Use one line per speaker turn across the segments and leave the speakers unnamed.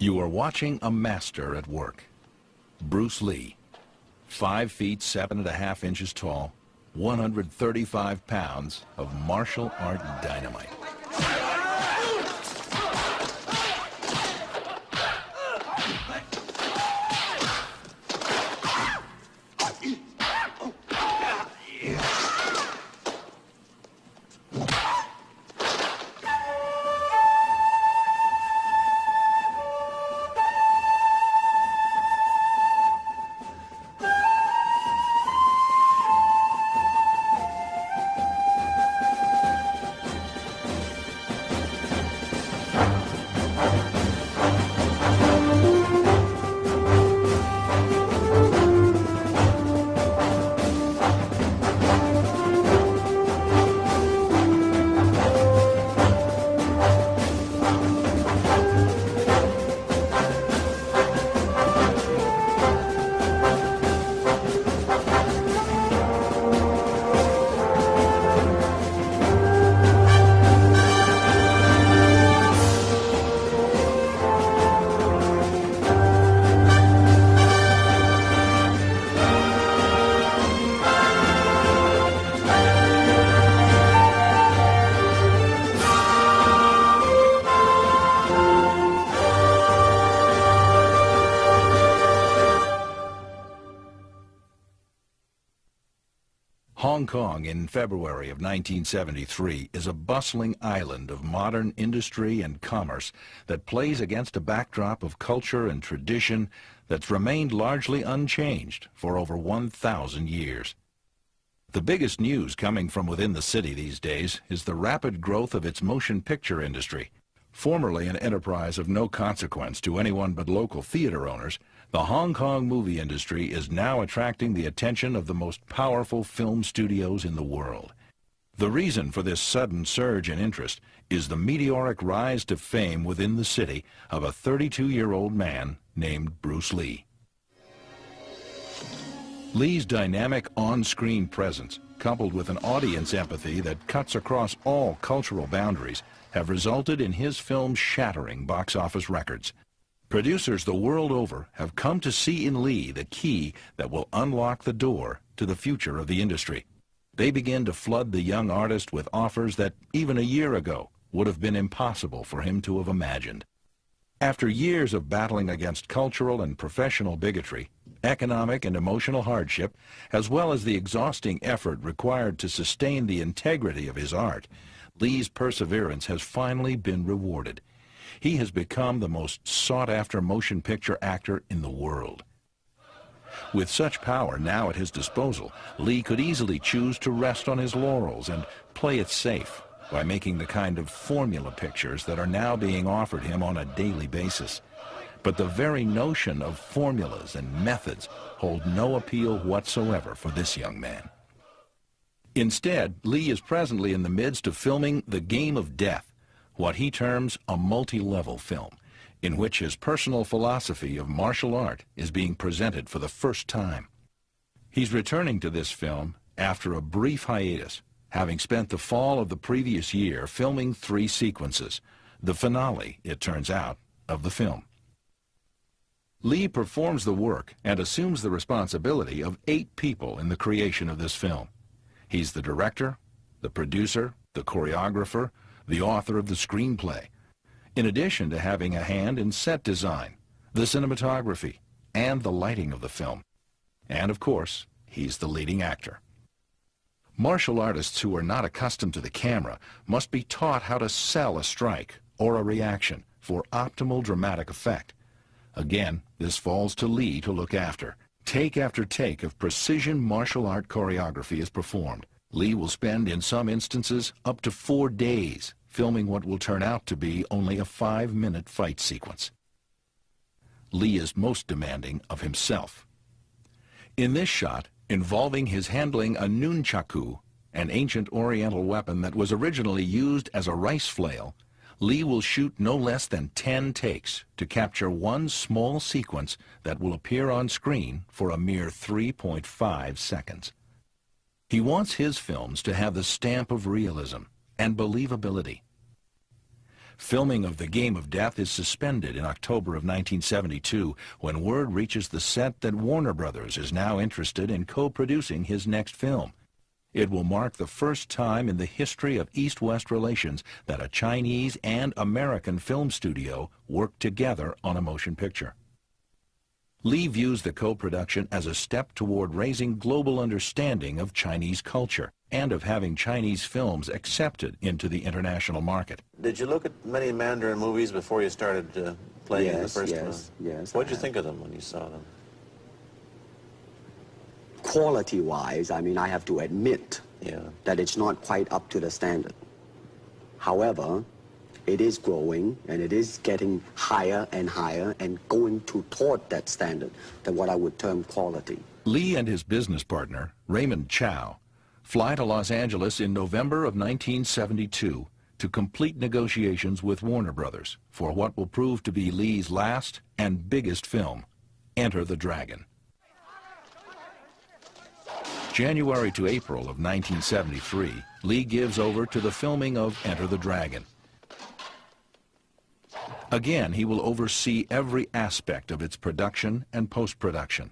You are watching a master at work. Bruce Lee, 5 feet 7.5 inches tall, 135 pounds of martial art dynamite. Hong Kong in February of 1973 is a bustling island of modern industry and commerce that plays against a backdrop of culture and tradition that's remained largely unchanged for over 1,000 years. The biggest news coming from within the city these days is the rapid growth of its motion picture industry. Formerly an enterprise of no consequence to anyone but local theater owners, the Hong Kong movie industry is now attracting the attention of the most powerful film studios in the world. The reason for this sudden surge in interest is the meteoric rise to fame within the city of a 32-year-old man named Bruce Lee. Lee's dynamic on-screen presence, coupled with an audience empathy that cuts across all cultural boundaries, have resulted in his film shattering box office records. Producers the world over have come to see in Lee the key that will unlock the door to the future of the industry. They begin to flood the young artist with offers that even a year ago would have been impossible for him to have imagined. After years of battling against cultural and professional bigotry, economic and emotional hardship, as well as the exhausting effort required to sustain the integrity of his art, Lee's perseverance has finally been rewarded. He has become the most sought-after motion picture actor in the world. With such power now at his disposal, Lee could easily choose to rest on his laurels and play it safe by making the kind of formula pictures that are now being offered him on a daily basis. But the very notion of formulas and methods hold no appeal whatsoever for this young man. Instead, Lee is presently in the midst of filming The Game of Death, what he terms a multi-level film, in which his personal philosophy of martial art is being presented for the first time. He's returning to this film after a brief hiatus, having spent the fall of the previous year filming 3 sequences, the finale, it turns out, of the film. Lee performs the work and assumes the responsibility of 8 people in the creation of this film. He's the director, the producer, the choreographer, the author of the screenplay, in addition to having a hand in set design, the cinematography, and the lighting of the film. And of course, he's the leading actor. Martial artists who are not accustomed to the camera must be taught how to sell a strike or a reaction for optimal dramatic effect. Again, this falls to Lee to look after. Take after take of precision martial art choreography is performed. Lee will spend, in some instances, up to 4 days filming what will turn out to be only a 5-minute fight sequence. Lee is most demanding of himself. In this shot, involving his handling a nunchaku, an ancient oriental weapon that was originally used as a rice flail, Lee will shoot no less than 10 takes to capture one small sequence that will appear on screen for a mere 3.5 seconds. He wants his films to have the stamp of realism and believability. Filming of The Game of Death is suspended in October of 1972 when word reaches the set that Warner Brothers is now interested in co-producing his next film. It will mark the first time in the history of East-West relations that a Chinese and American film studio work together on a motion picture. Lee views the co-production as a step toward raising global understanding of Chinese culture and of having Chinese films accepted into the international market.
Did you look at many Mandarin movies before you started playing in the first one?
Yes.
What did you think of them when you saw them?
Quality-wise, I mean, I have to admit that it's not quite up to the standard. However, it is growing, and it is getting higher and higher and going toward that standard, than what I would term quality.
Lee and his business partner, Raymond Chow, fly to Los Angeles in November of 1972 to complete negotiations with Warner Brothers for what will prove to be Lee's last and biggest film, Enter the Dragon. January to April of 1973, Lee gives over to the filming of Enter the Dragon. Again, he will oversee every aspect of its production and post-production.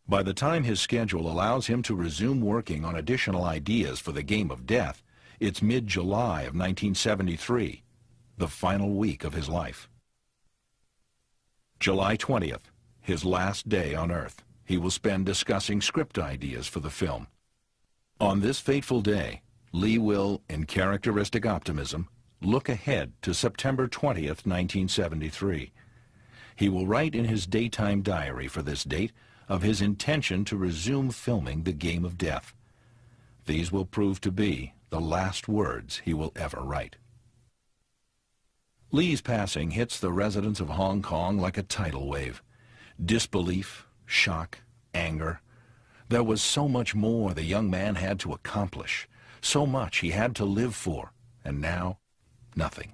By the time his schedule allows him to resume working on additional ideas for The Game of Death, it's mid-July of 1973, the final week of his life. July 20th, his last day on Earth, he will spend discussing script ideas for the film. On this fateful day, Lee will, in characteristic optimism, look ahead to September 20th, 1973. He will write in his daytime diary for this date of his intention to resume filming The Game of Death. These will prove to be the last words he will ever write. Lee's passing hits the residents of Hong Kong like a tidal wave. Disbelief, shock, anger. There was so much more the young man had to accomplish, so much he had to live for, and now, nothing.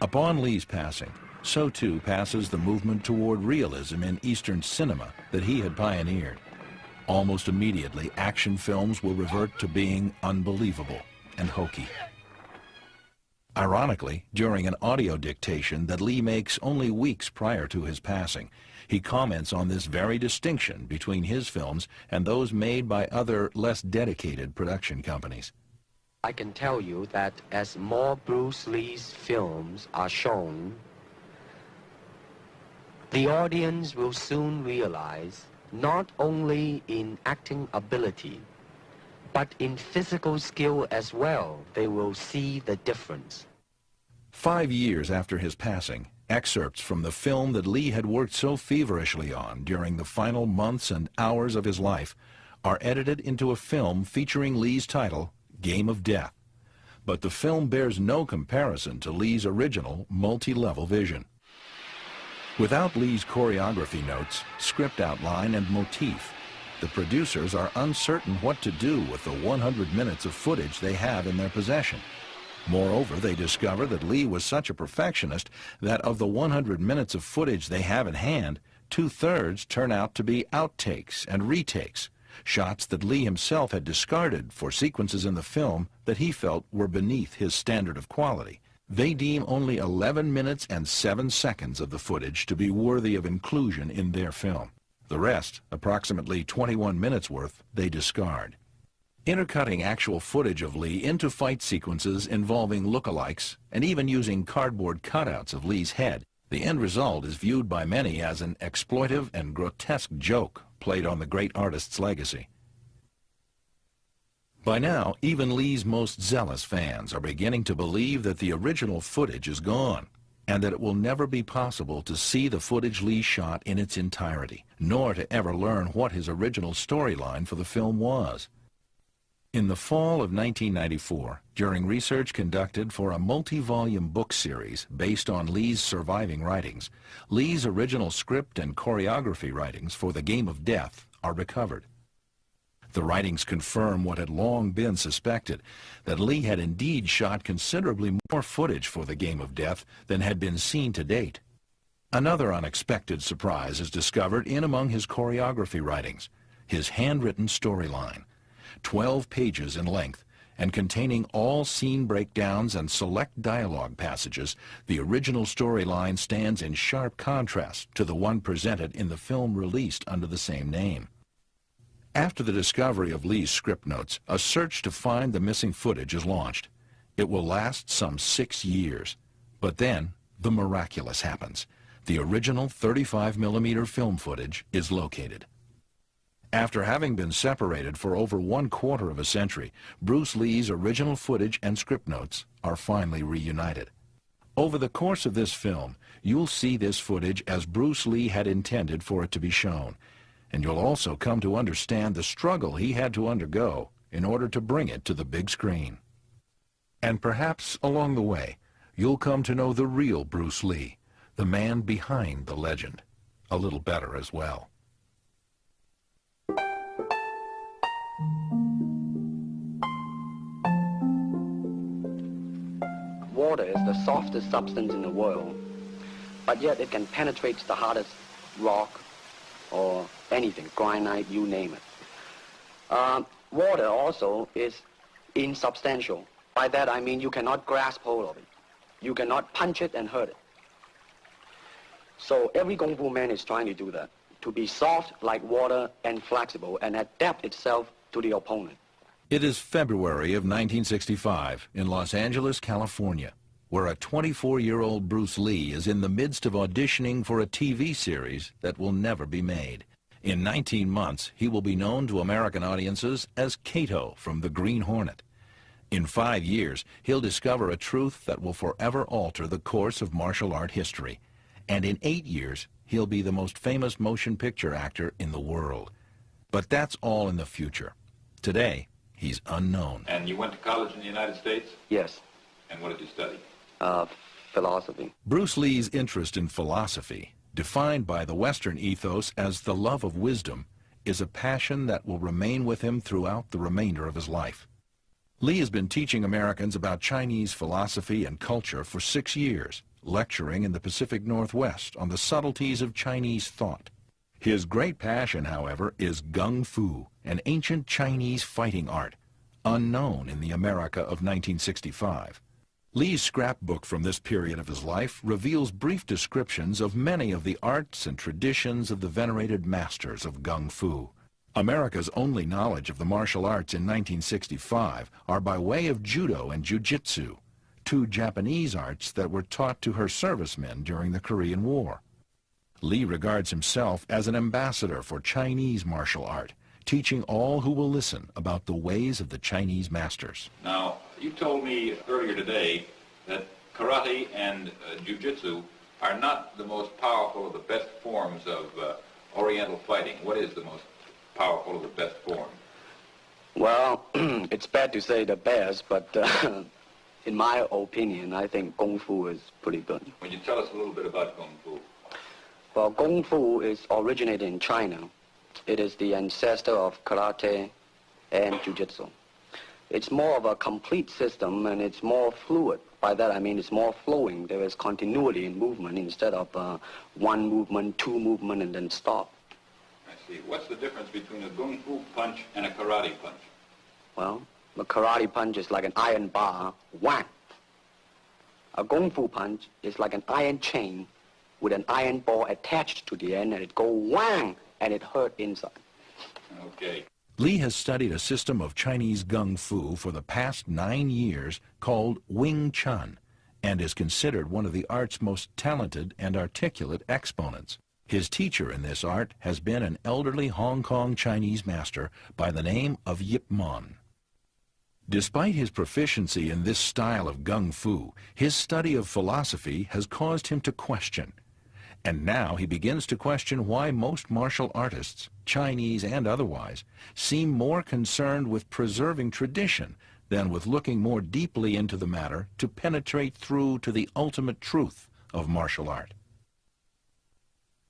Upon Lee's passing, so too passes the movement toward realism in Eastern cinema that he had pioneered. Almost immediately, action films will revert to being unbelievable and hokey. Ironically, during an audio dictation that Lee makes only weeks prior to his passing, he comments on this very distinction between his films and those made by other, less dedicated production companies.
I can tell you that as more Bruce Lee's films are shown, the audience will soon realize not only in acting ability, but in physical skill as well, they will see the difference.
5 years after his passing, excerpts from the film that Lee had worked so feverishly on during the final months and hours of his life are edited into a film featuring Lee's title, Game of Death. But the film bears no comparison to Lee's original multi-level vision. Without Lee's choreography notes, script outline, and motif, the producers are uncertain what to do with the 100 minutes of footage they have in their possession. Moreover, they discover that Lee was such a perfectionist that of the 100 minutes of footage they have in hand, 2/3 turn out to be outtakes and retakes, shots that Lee himself had discarded for sequences in the film that he felt were beneath his standard of quality. They deem only 11 minutes and 7 seconds of the footage to be worthy of inclusion in their film. The rest, approximately 21 minutes worth, they discard. Intercutting actual footage of Lee into fight sequences involving lookalikes and even using cardboard cutouts of Lee's head, the end result is viewed by many as an exploitive and grotesque joke played on the great artist's legacy. By now, even Lee's most zealous fans are beginning to believe that the original footage is gone and that it will never be possible to see the footage Lee shot in its entirety, nor to ever learn what his original storyline for the film was. In the fall of 1994, during research conducted for a multi-volume book series based on Lee's surviving writings, Lee's original script and choreography writings for The Game of Death are recovered. The writings confirm what had long been suspected, that Lee had indeed shot considerably more footage for The Game of Death than had been seen to date. Another unexpected surprise is discovered in among his choreography writings, his handwritten storyline. 12 pages in length, and containing all scene breakdowns and select dialogue passages, the original storyline stands in sharp contrast to the one presented in the film released under the same name. After the discovery of Lee's script notes, a search to find the missing footage is launched. It will last some 6 years. But then, the miraculous happens. The original 35mm film footage is located. After having been separated for over 1/4 of a century, Bruce Lee's original footage and script notes are finally reunited. Over the course of this film, you'll see this footage as Bruce Lee had intended for it to be shown, and you'll also come to understand the struggle he had to undergo in order to bring it to the big screen. And perhaps along the way, you'll come to know the real Bruce Lee, the man behind the legend, a little better as well.
Water is the softest substance in the world, but yet it can penetrate the hardest rock or anything, granite, you name it. Water also is insubstantial. By that I mean you cannot grasp hold of it. You cannot punch it and hurt it. So every Kung Fu man is trying to do that, to be soft like water and flexible and adapt itself to the opponent.
It is February of 1965 in Los Angeles, California, where a 24-year-old Bruce Lee is in the midst of auditioning for a TV series that will never be made. In 19 months, he will be known to American audiences as Kato from the Green Hornet. In 5 years, he'll discover a truth that will forever alter the course of martial art history. And in 8 years, he'll be the most famous motion picture actor in the world. But that's all in the future. Today, he's unknown.
And you went to college in the United States?
Yes.
And what did you study?
Philosophy.
Bruce Lee's interest in philosophy, defined by the Western ethos as the love of wisdom, is a passion that will remain with him throughout the remainder of his life. Lee has been teaching Americans about Chinese philosophy and culture for 6 years, lecturing in the Pacific Northwest on the subtleties of Chinese thought. His great passion, however, is Gung Fu, an ancient Chinese fighting art, unknown in the America of 1965. Lee's scrapbook from this period of his life reveals brief descriptions of many of the arts and traditions of the venerated masters of Gung Fu. America's only knowledge of the martial arts in 1965 are by way of judo and jiu-jitsu, 2 Japanese arts that were taught to her servicemen during the Korean War. Lee regards himself as an ambassador for Chinese martial art, teaching all who will listen about the ways of the Chinese masters.
Now, you told me earlier today that karate and jiu-jitsu are not the most powerful of the best forms of Oriental fighting. What is the most powerful of the best form?
Well, it's bad to say the best, but in my opinion, I think Kung Fu is pretty good.
Would you tell us a little bit about Kung Fu?
Well, Kung Fu is originated in China. It is the ancestor of karate and jiu-jitsu. It's more of a complete system, and it's more fluid. By that I mean it's more flowing. There is continuity in movement instead of one movement, 2 movement, and then stop.
I see. What's the difference between a Kung Fu punch and a karate punch?
Well, the karate punch is like an iron bar, whack. A Kung Fu punch is like an iron chain with an iron ball attached to the end, and it go whang, and it hurt inside.
Okay.
Lee has studied a system of Chinese Gung Fu for the past 9 years called Wing Chun, and is considered one of the art's most talented and articulate exponents. His teacher in this art has been an elderly Hong Kong Chinese master by the name of Yip Man. Despite his proficiency in this style of Gung Fu, his study of philosophy has caused him to question. And now he begins to question why most martial artists, Chinese and otherwise, seem more concerned with preserving tradition than with looking more deeply into the matter to penetrate through to the ultimate truth of martial art.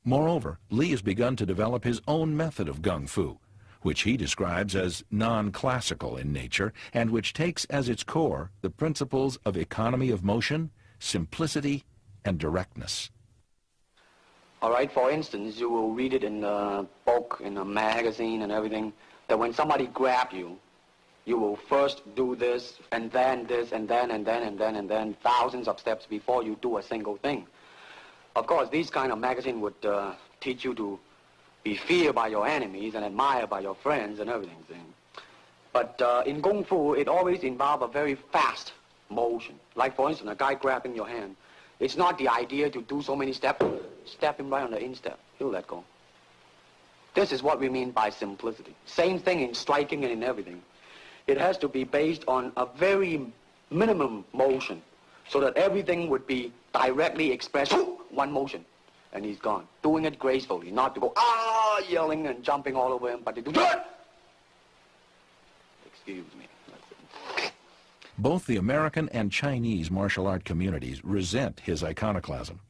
Moreover, Lee has begun to develop his own method of Gung Fu, which he describes as non-classical in nature and which takes as its core the principles of economy of motion, simplicity, and directness.
All right, for instance, you will read it in a book, in a magazine and everything, that when somebody grabs you, You will first do this, and then this, and then thousands of steps before you do a single thing. Of course, these kind of magazine would teach you to be feared by your enemies and admired by your friends and everything. But in Kung Fu, it always involves a very fast motion. Like, for instance, a guy grabbing your hand. It's not the idea to do so many steps. Step him right on the instep. He'll let go. This is what we mean by simplicity. Same thing in striking and in everything. It has to be based on a very minimum motion so that everything would be directly expressed. One motion, and he's gone. Doing it gracefully, not to go, yelling and jumping all over him, but to do that. Excuse me.
Both the American and Chinese martial art communities resent his iconoclasm.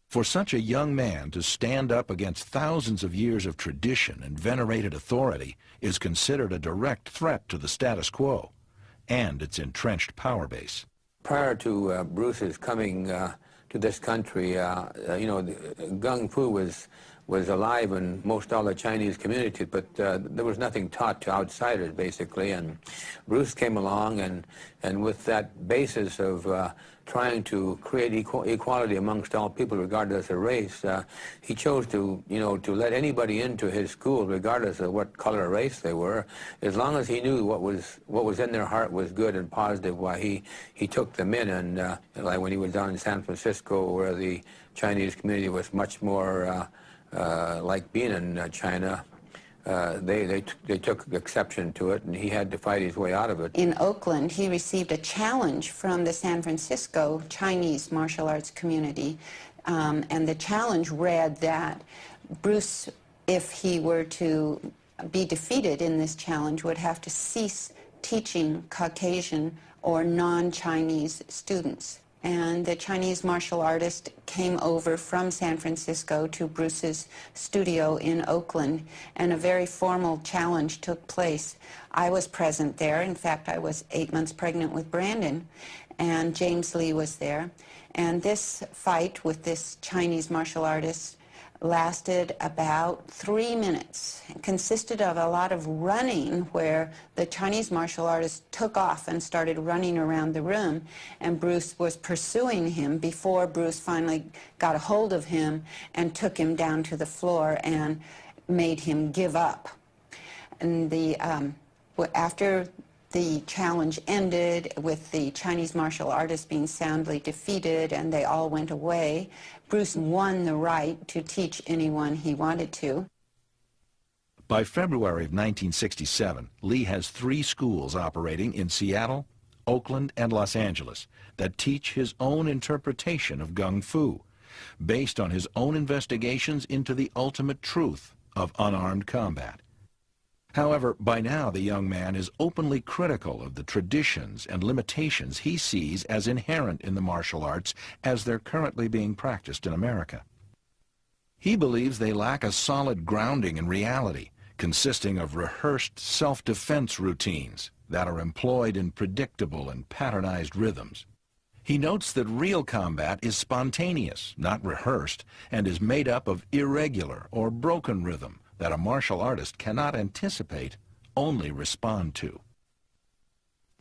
For such a young man to stand up against thousands of years of tradition and venerated authority is considered a direct threat to the status quo and its entrenched power base.
Prior to Bruce's coming to this country, you know, Kung Fu was alive in most all the Chinese communities, but there was nothing taught to outsiders, basically. And Bruce came along, and with that basis of trying to create equality amongst all people, regardless of race, he chose to, you know, to let anybody into his school, regardless of what color or race they were, as long as he knew what was in their heart was good and positive. Why he took them in, and like when he was down in San Francisco, where the Chinese community was much more like being in China, they took exception to it, and he had to fight his way out of it.
In Oakland, he received a challenge from the San Francisco Chinese martial arts community, and the challenge read that Bruce, if he were to be defeated in this challenge, would have to cease teaching Caucasian or non-Chinese students. And the Chinese martial artist came over from San Francisco to Bruce's studio in Oakland, and a very formal challenge took place. I was present there. In fact, I was 8 months pregnant with Brandon, and James Lee was there. And this fight with this Chinese martial artist lasted about 3 minutes. It consisted of a lot of running, where the Chinese martial artist took off and started running around the room, and Bruce was pursuing him before Bruce finally got a hold of him and took him down to the floor and made him give up. And after the challenge ended with the Chinese martial artist being soundly defeated and they all went away, Bruce won the right to teach anyone he wanted to.
By February of 1967, Lee has 3 schools operating in Seattle, Oakland, and Los Angeles that teach his own interpretation of Kung Fu, based on his own investigations into the ultimate truth of unarmed combat. However, by now the young man is openly critical of the traditions and limitations he sees as inherent in the martial arts as they're currently being practiced in America. He believes they lack a solid grounding in reality, consisting of rehearsed self-defense routines that are employed in predictable and patternized rhythms. He notes that real combat is spontaneous, not rehearsed, and is made up of irregular or broken rhythm that a martial artist cannot anticipate, only respond to.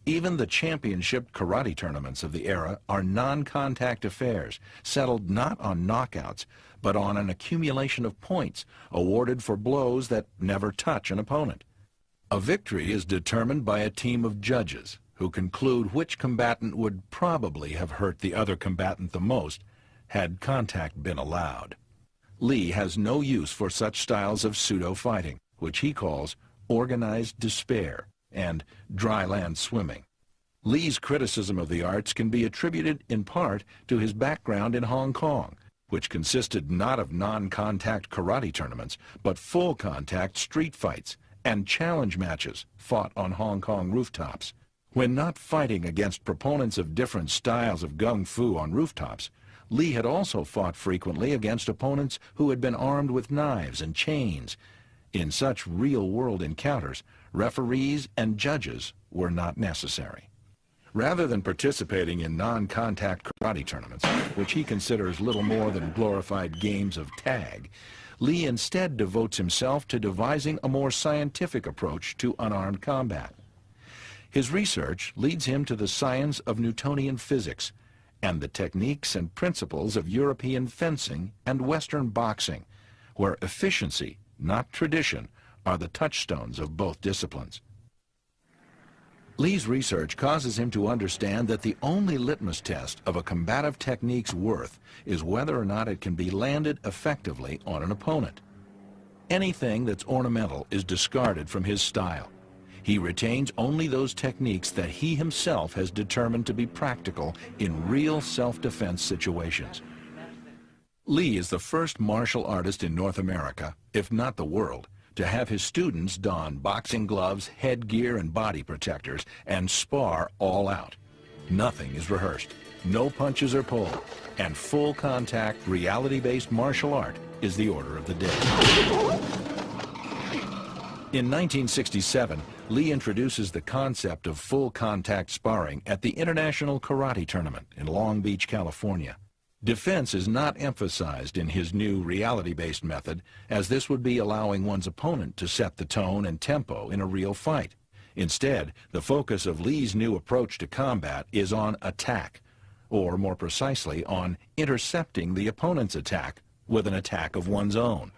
Even the championship karate tournaments of the era are non-contact affairs, settled not on knockouts, but on an accumulation of points awarded for blows that never touch an opponent. A victory is determined by a team of judges who conclude which combatant would probably have hurt the other combatant the most had contact been allowed. Lee has no use for such styles of pseudo-fighting, which he calls organized despair and dry land swimming. Lee's criticism of the arts can be attributed in part to his background in Hong Kong, which consisted not of non-contact karate tournaments, but full-contact street fights and challenge matches fought on Hong Kong rooftops. When not fighting against proponents of different styles of Kung Fu on rooftops, Lee had also fought frequently against opponents who had been armed with knives and chains. In such real-world encounters, referees and judges were not necessary. Rather than participating in non-contact karate tournaments, which he considers little more than glorified games of tag, Lee instead devotes himself to devising a more scientific approach to unarmed combat. His research leads him to the science of Newtonian physics and the techniques and principles of European fencing and Western boxing, where efficiency, not tradition, are the touchstones of both disciplines. Lee's research causes him to understand that the only litmus test of a combative technique's worth is whether or not it can be landed effectively on an opponent. Anything that's ornamental is discarded from his style. He retains only those techniques that he himself has determined to be practical in real self-defense situations. Lee is the first martial artist in North America, if not the world, to have his students don boxing gloves, headgear, and body protectors and spar all out. Nothing is rehearsed, no punches are pulled, and full contact, reality-based martial art is the order of the day. In 1967, Lee introduces the concept of full contact sparring at the International Karate Tournament in Long Beach, California. Defense is not emphasized in his new reality-based method, as this would be allowing one's opponent to set the tone and tempo in a real fight. Instead, the focus of Lee's new approach to combat is on attack, or more precisely on intercepting the opponent's attack with an attack of one's own.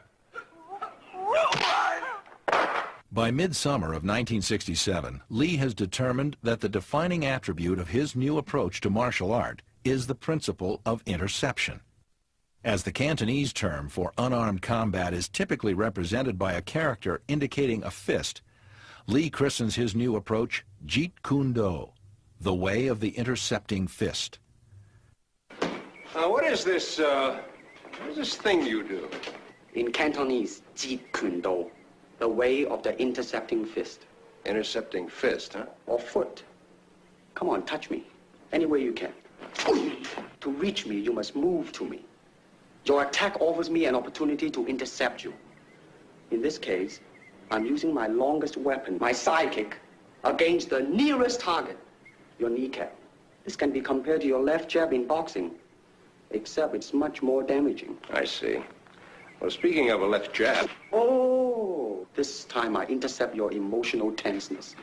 By midsummer of 1967, Lee has determined that the defining attribute of his new approach to martial art is the principle of interception. As the Cantonese term for unarmed combat is typically represented by a character indicating a fist, Lee christens his new approach Jeet Kune Do, the way of the intercepting fist.
What is this thing you do?
In Cantonese, Jeet Kune Do, the way of the intercepting fist.
Intercepting fist, huh?
Or foot. Come on, touch me. Any way you can. To reach me, you must move to me. Your attack offers me an opportunity to intercept you. In this case, I'm using my longest weapon, my sidekick, against the nearest target, your kneecap. This can be compared to your left jab in boxing, except it's much more damaging.
I see. Well, speaking of a left jab...
Oh, this time I intercept your emotional tenseness.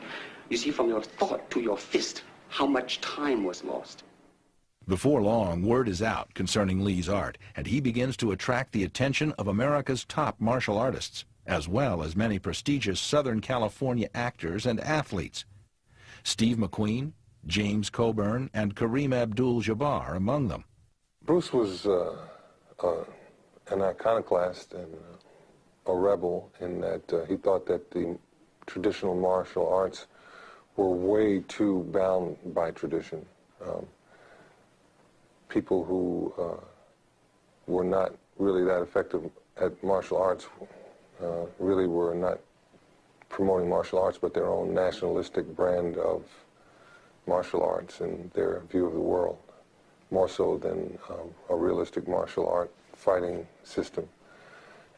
You see, from your thought to your fist, how much time was lost.
Before long, word is out concerning Lee's art, and he begins to attract the attention of America's top martial artists, as well as many prestigious Southern California actors and athletes. Steve McQueen, James Coburn, and Kareem Abdul-Jabbar among them.
Bruce was an iconoclast and a rebel in that he thought that the traditional martial arts were way too bound by tradition. People who were not really that effective at martial arts really were not promoting martial arts, but their own nationalistic brand of martial arts and their view of the world, more so than a realistic martial art fighting system.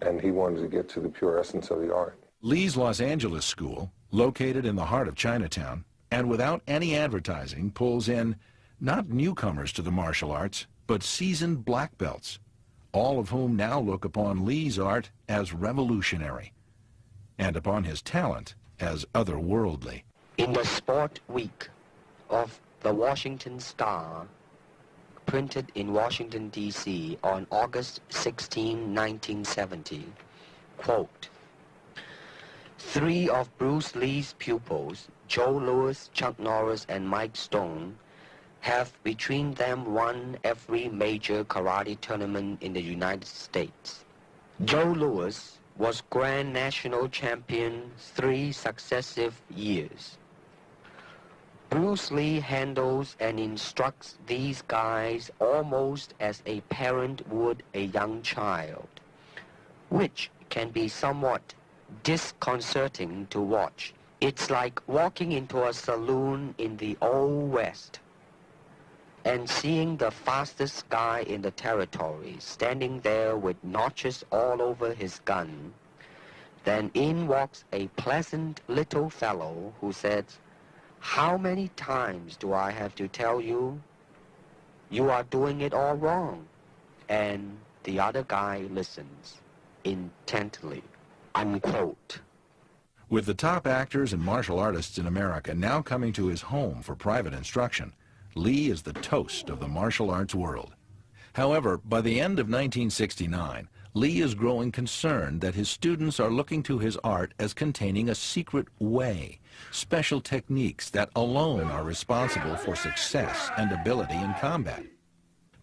And he wanted to get to the pure essence of the art.
Lee's Los Angeles school, located in the heart of Chinatown, and without any advertising, pulls in not newcomers to the martial arts, but seasoned black belts, all of whom now look upon Lee's art as revolutionary, and upon his talent as otherworldly.
In the Sport Week of the Washington Star, printed in Washington, D.C. on August 16, 1970, quote, "3 of Bruce Lee's pupils, Joe Louis, Chuck Norris, and Mike Stone, have between them won every major karate tournament in the United States. Joe Louis was Grand National Champion 3 successive years. Bruce Lee handles and instructs these guys almost as a parent would a young child, which can be somewhat disconcerting to watch. It's like walking into a saloon in the Old West and seeing the fastest guy in the territory standing there with notches all over his gun. Then in walks a pleasant little fellow who says, 'How many times do I have to tell you, you are doing it all wrong?' And the other guy listens intently." Unquote.
With the top actors and martial artists in America now coming to his home for private instruction, Lee is the toast of the martial arts world. However, by the end of 1969, Lee is growing concerned that his students are looking to his art as containing a secret way, special techniques that alone are responsible for success and ability in combat.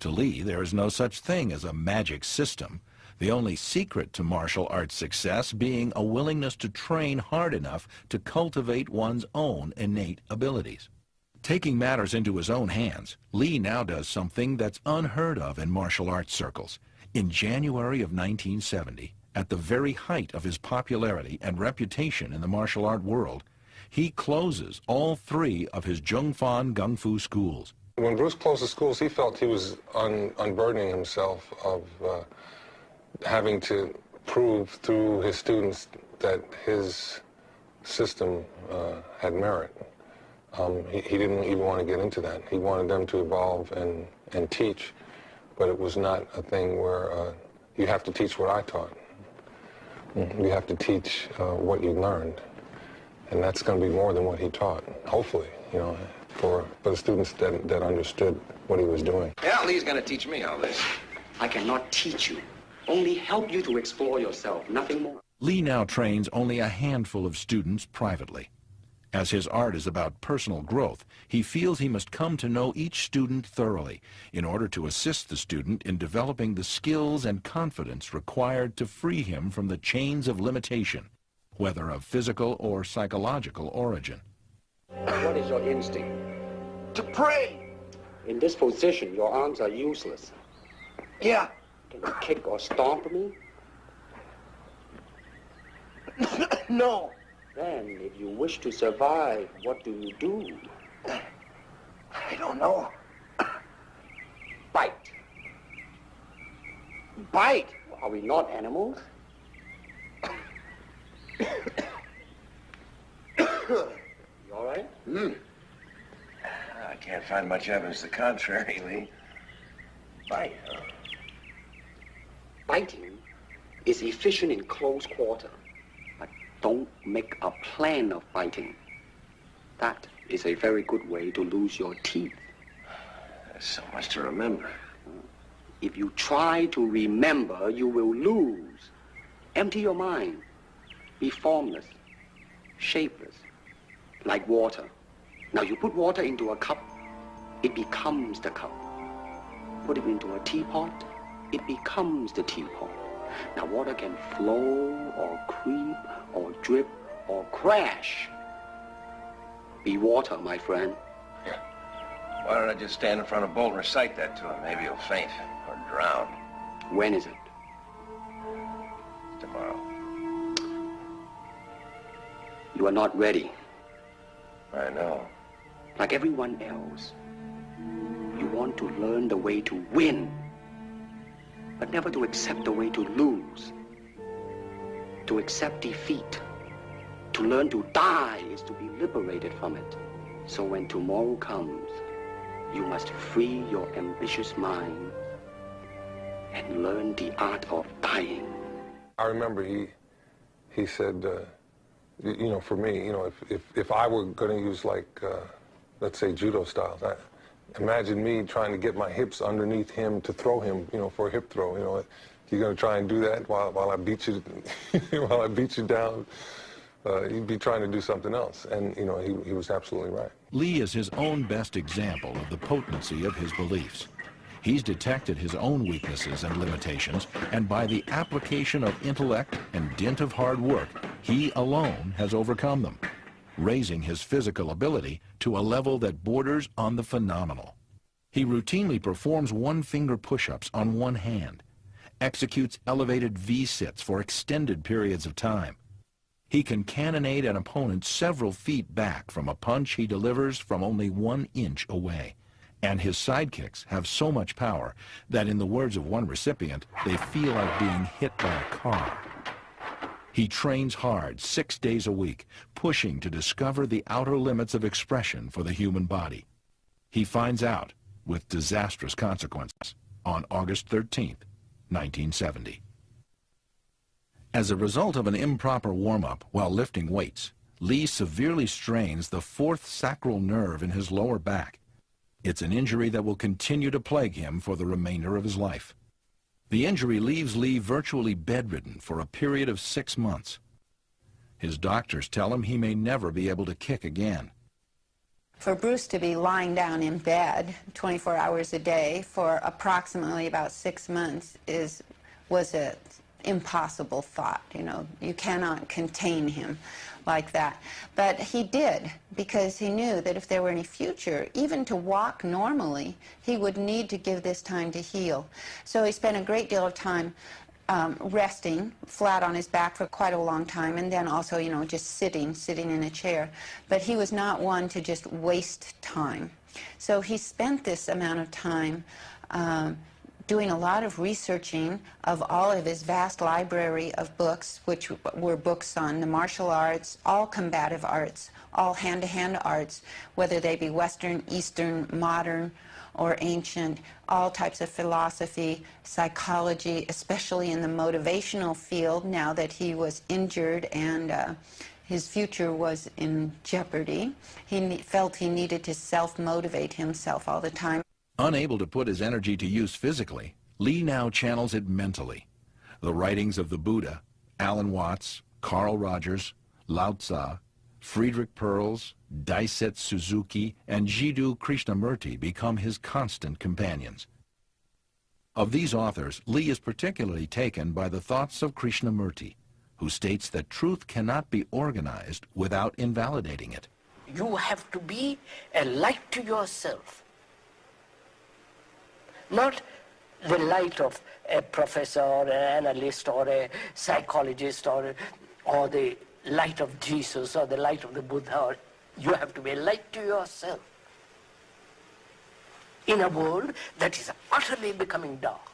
To Lee, there is no such thing as a magic system, the only secret to martial arts success being a willingness to train hard enough to cultivate one's own innate abilities. Taking matters into his own hands, Lee now does something that's unheard of in martial arts circles. In January of 1970, at the very height of his popularity and reputation in the martial art world, he closes all 3 of his Zhongfan Gung Fu schools.
When Bruce closed the schools, he felt he was unburdening himself of having to prove through his students that his system had merit. He didn't even want to get into that. He wanted them to evolve and teach, but it was not a thing where you have to teach what I taught. You have to teach what you learned, and that's going to be more than what he taught, hopefully, you know, for the students that understood what he was doing.
Yeah, Lee's going to teach me all this.
I cannot teach you, only help you to explore yourself, nothing more.
Lee now trains only a handful of students privately. As his art is about personal growth, he feels he must come to know each student thoroughly in order to assist the student in developing the skills and confidence required to free him from the chains of limitation, whether of physical or psychological origin.
What is your instinct?
To pray.
In this position, your arms are useless.
Yeah.
Can you kick or stomp me?
No.
Then, if you wish to survive, what do you do?
I don't know.
Bite.
Bite?
Are we not animals? You all right?
I can't find much evidence to the contrary, Lee. Bite, huh?
Biting is efficient in close quarter, but don't make a plan of biting. That is a very good way to lose your teeth.
There's so much to remember.
If you try to remember, you will lose. Empty your mind. Be formless, shapeless, like water. Now you put water into a cup, it becomes the cup. Put it into a teapot, it becomes the teapot. Now water can flow or creep or drip or crash. Be water, my friend.
Yeah. Why don't I just stand in front of Bolt and recite that to him? Maybe he'll faint or drown.
When is it?
Tomorrow.
You are not ready.
I know.
Like everyone else, you want to learn the way to win, but never to accept the way to lose. To accept defeat, to learn to die is to be liberated from it. So when tomorrow comes, you must free your ambitious mind and learn the art of dying.
I remember he said, you know, for me, you know, if I were going to use, like, let's say judo styles, imagine me trying to get my hips underneath him to throw him, you know, for a hip throw. You know, you're going to try and do that while I beat you, while I beat you down. You'd be trying to do something else. And, you know, he was absolutely right.
Lee is his own best example of the potency of his beliefs. He's detected his own weaknesses and limitations, and by the application of intellect and dint of hard work, he alone has overcome them, raising his physical ability to a level that borders on the phenomenal. He routinely performs one-finger push-ups on one hand, executes elevated V-sits for extended periods of time. He can cannonade an opponent several feet back from a punch he delivers from only 1 inch away. And his sidekicks have so much power that, in the words of one recipient, they feel like being hit by a car. He trains hard 6 days a week, pushing to discover the outer limits of expression for the human body. He finds out, with disastrous consequences, on August 13th, 1970. As a result of an improper warm-up while lifting weights, Lee severely strains the fourth sacral nerve in his lower back. It's an injury that will continue to plague him for the remainder of his life. The injury leaves Lee virtually bedridden for a period of 6 months. His doctors tell him he may never be able to kick again.
For Bruce to be lying down in bed 24 hours a day for approximately about 6 months was an impossible thought. You know, you cannot contain him like that. But he did, because he knew that if there were any future, even to walk normally, he would need to give this time to heal. So he spent a great deal of time resting flat on his back for quite a long time, and then also, you know, just sitting in a chair. But he was not one to just waste time. So he spent this amount of time doing a lot of researching of all of his vast library of books, which were books on the martial arts, all combative arts, all hand-to-hand arts, whether they be Western, Eastern, modern, or ancient, all types of philosophy, psychology, especially in the motivational field now that he was injured and his future was in jeopardy. He felt he needed to self-motivate himself all the time.
Unable to put his energy to use physically, Lee now channels it mentally. The writings of the Buddha, Alan Watts, Carl Rogers, Lao Tzu, Friedrich Perls, Daisetsu Suzuki, and Jiddu Krishnamurti become his constant companions. Of these authors, Lee is particularly taken by the thoughts of Krishnamurti, who states that truth cannot be organized without invalidating it.
You have to be a light to yourself, not the light of a professor or an analyst or a psychologist or the light of Jesus or the light of the Buddha. You have to be a light to yourself in a world that is utterly becoming dark.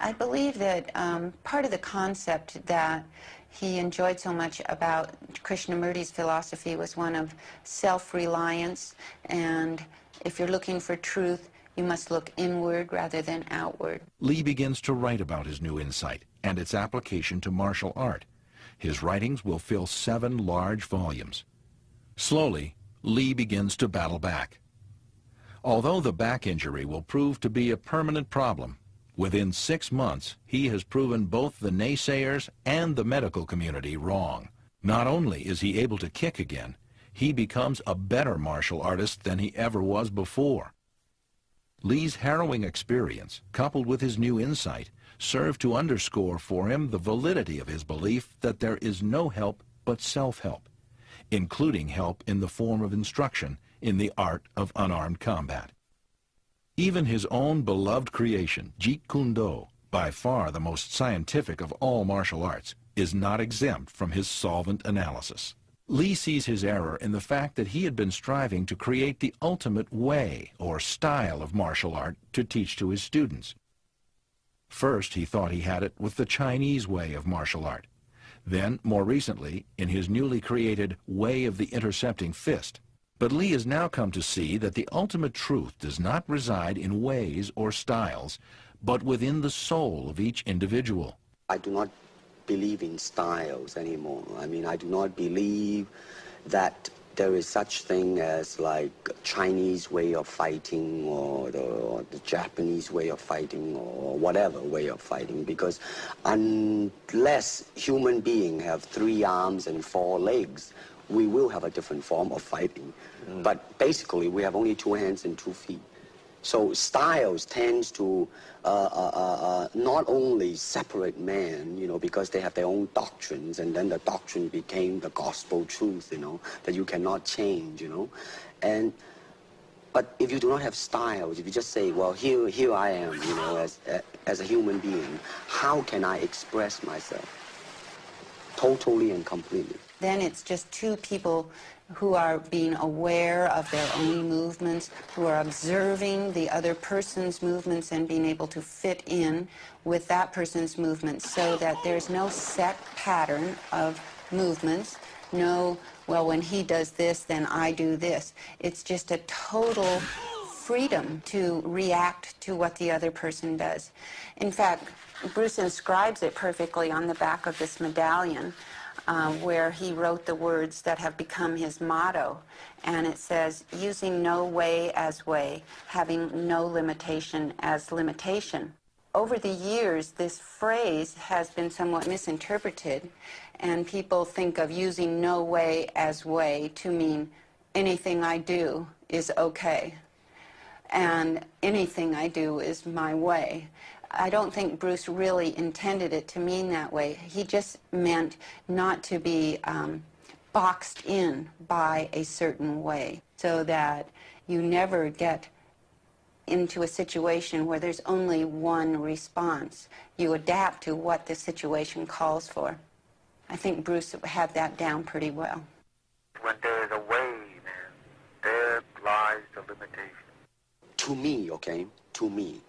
I believe that part of the concept that he enjoyed so much about Krishnamurti's philosophy was one of self-reliance, and if you're looking for truth, you must look inward rather than outward.
Lee begins to write about his new insight and its application to martial art. His writings will fill 7 large volumes. Slowly, Lee begins to battle back. Although the back injury will prove to be a permanent problem, within 6 months he has proven both the naysayers and the medical community wrong. Not only is he able to kick again, he becomes a better martial artist than he ever was before. Lee's harrowing experience, coupled with his new insight, serve to underscore for him the validity of his belief that there is no help but self-help, including help in the form of instruction in the art of unarmed combat. Even his own beloved creation, Jeet Kune Do, by far the most scientific of all martial arts, is not exempt from his solvent analysis. Lee sees his error in the fact that he had been striving to create the ultimate way or style of martial art to teach to his students. First, he thought he had it with the Chinese way of martial art. Then, more recently, in his newly created Way of the Intercepting Fist. But Lee has now come to see that the ultimate truth does not reside in ways or styles, but within the soul of each individual.
I do not believe in styles anymore. I mean, I do not believe that there is such thing as like Chinese way of fighting or the Japanese way of fighting or whatever way of fighting, because unless human beings have 3 arms and 4 legs, we will have a different form of fighting. But basically, we have only 2 hands and 2 feet. So styles tends to not only separate men, you know, because they have their own doctrines, and then the doctrine became the gospel truth, you know, that you cannot change, you know. But if you do not have styles, if you just say, well, here I am, you know, as a human being, how can I express myself totally and completely?
Then it's just 2 people who are being aware of their own movements, who are observing the other person's movements and being able to fit in with that person's movements, so that there's no set pattern of movements, no, well, when he does this, then I do this. It's just a total freedom to react to what the other person does. In fact, Bruce inscribes it perfectly on the back of this medallion, where he wrote the words that have become his motto. And it says, using no way as way, having no limitation as limitation. Over the years, this phrase has been somewhat misinterpreted, and people think of using no way as way to mean anything I do is okay, and anything I do is my way. I don't think Bruce really intended it to mean that way. He just meant not to be boxed in by a certain way, so that you never get into a situation where there's only one response. You adapt to what the situation calls for. I think Bruce had that down pretty well.
When there's a way, man, there lies the limitation.
To me, okay, to me,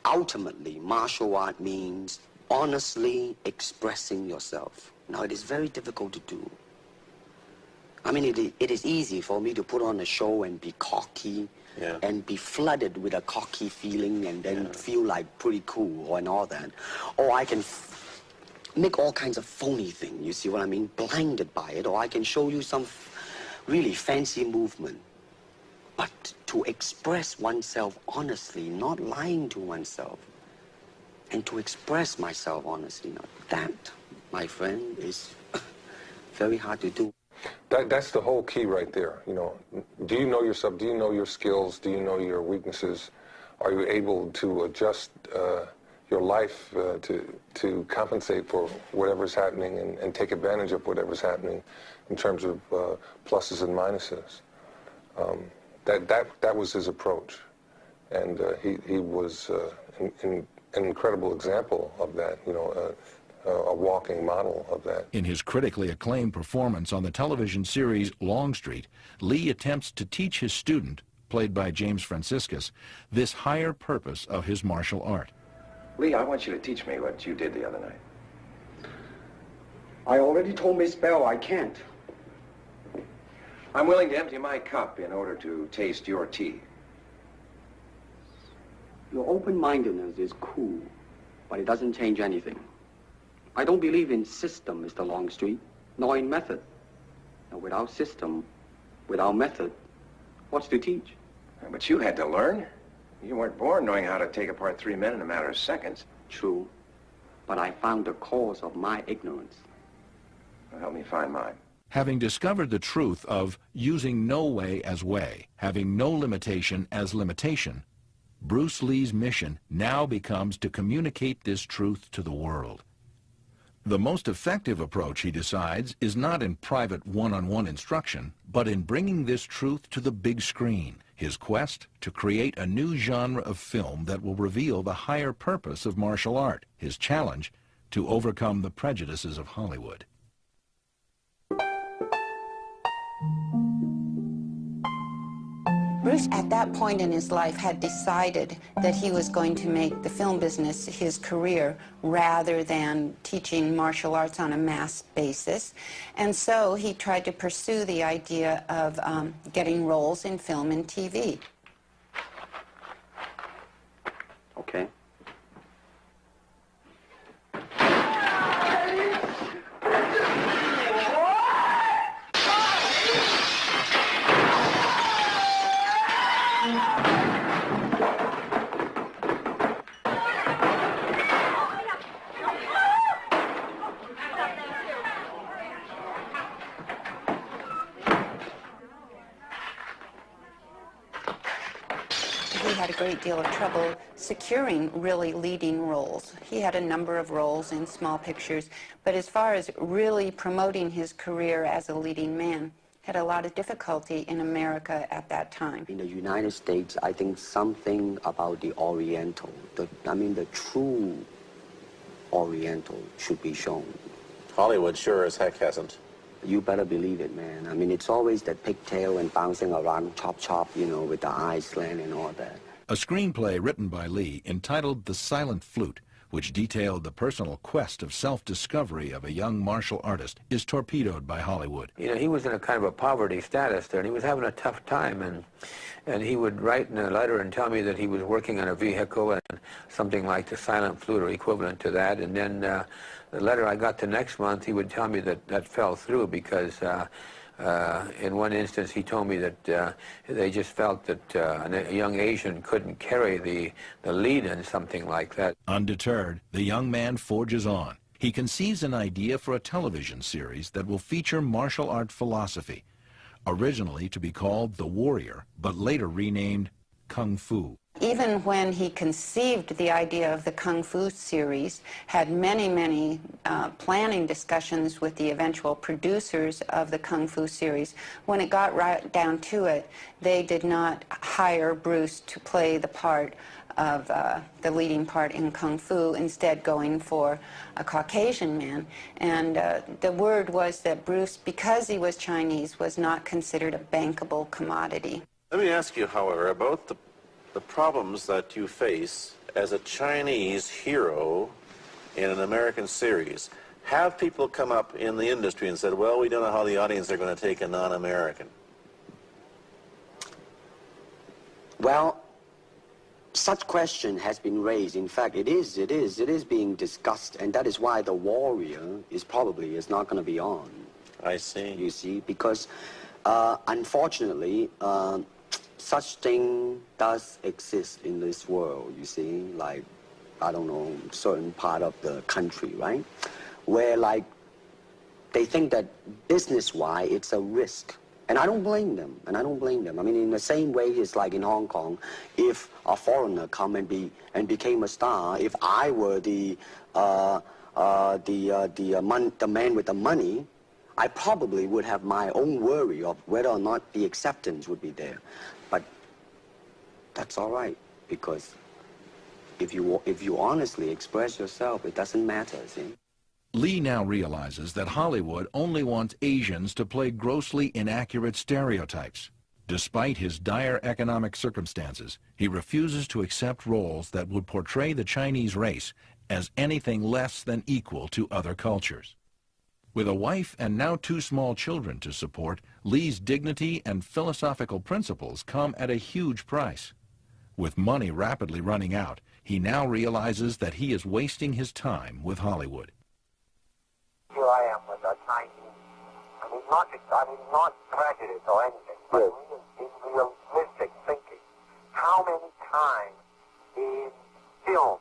ultimately, martial art means honestly expressing yourself. Now, it is very difficult to do. I mean, it is easy for me to put on a show and be cocky, and be flooded with a cocky feeling and then feel like pretty cool and all that. Or I can make all kinds of phony things, you see what I mean? Blinded by it. Or I can show you some really fancy movement. But to express oneself honestly, not lying to oneself, and to express myself honestly, now that, my friend, is very hard to do.
That's the whole key right there. You know, do you know yourself? Do you know your skills? Do you know your weaknesses? Are you able to adjust your life to compensate for whatever's happening and take advantage of whatever's happening in terms of pluses and minuses? That was his approach, and he was an incredible example of that. You know. A walking model of that.
In his critically acclaimed performance on the television series Longstreet, Lee attempts to teach his student, played by James Franciscus, this higher purpose of his martial art.
Lee, I want you to teach me what you did the other night.
I already told Miss Bell I can't.
I'm willing to empty my cup in order to taste your tea.
Your open-mindedness is cool, but it doesn't change anything. I don't believe in system, Mr. Longstreet, nor in method. Now, without system, without method, what's to teach?
But you had to learn. You weren't born knowing how to take apart 3 men in a matter of seconds.
True, but I found the cause of my ignorance.
Well, help me find mine.
Having discovered the truth of using no way as way, having no limitation as limitation, Bruce Lee's mission now becomes to communicate this truth to the world. The most effective approach, he decides, is not in private one-on-one instruction, but in bringing this truth to the big screen, his quest to create a new genre of film that will reveal the higher purpose of martial art, his challenge to overcome the prejudices of Hollywood.
Bruce, at that point in his life, had decided that he was going to make the film business his career rather than teaching martial arts on a mass basis. And so he tried to pursue the idea of getting roles in film and TV.
Okay.
He had a great deal of trouble securing really leading roles. He had a number of roles in small pictures, but as far as really promoting his career as a leading man, had a lot of difficulty in America at that time.
In the United States, I think something about the Oriental, the true Oriental should be shown.
Hollywood sure as heck hasn't.
You better believe it, man. I mean, it's always that pigtail and bouncing around, chop, chop, you know, with the eyes slant and all that.
A screenplay written by Lee entitled The Silent Flute which detailed the personal quest of self-discovery of a young martial artist, is torpedoed by Hollywood.
You know, he was in a kind of a poverty status there, and he was having a tough time, and he would write in a letter and tell me that he was working on a vehicle and something like the silent flute or equivalent to that, and then the letter I got the next month, he would tell me that that fell through because in one instance, he told me that they just felt that a young Asian couldn't carry the lead in something like that.
Undeterred, the young man forges on. He conceives an idea for a television series that will feature martial art philosophy, originally to be called The Warrior, but later renamed Kung Fu.
Even when he conceived the idea of the Kung Fu series, had many planning discussions with the eventual producers of the Kung Fu series, when it got right down to it, they did not hire Bruce to play the part of the leading part in Kung Fu, instead going for a Caucasian man. And the word was that Bruce, because he was Chinese, was not considered a bankable commodity.
Let me ask you, however, about the problems that you face as a Chinese hero in an American series. Have people come up in the industry and said, well, we don't know how the audience are going to take a non-American?
Well, such question has been raised. In fact, it is being discussed, and that is why The Warrior is not going to be on.
I see.
You see, because unfortunately, such thing does exist in this world, you see, like, I don't know, certain part of the country, right? Where, like, they think that business-wise, it's a risk. And I don't blame them, I mean, in the same way, it's like in Hong Kong, if a foreigner come and became a star, if I were the man with the money, I probably would have my own worry of whether or not the acceptance would be there. But that's all right, because if you honestly express yourself, it doesn't matter, see?
Lee now realizes that Hollywood only wants Asians to play grossly inaccurate stereotypes. Despite his dire economic circumstances, he refuses to accept roles that would portray the Chinese race as anything less than equal to other cultures. With a wife and now 2 small children to support, Lee's dignity and philosophical principles come at a huge price. With money rapidly running out, he now realizes that he is wasting his time with Hollywood.
Here I am with a Chinese. I mean, not prejudice or anything, but in realistic thinking. How many times in film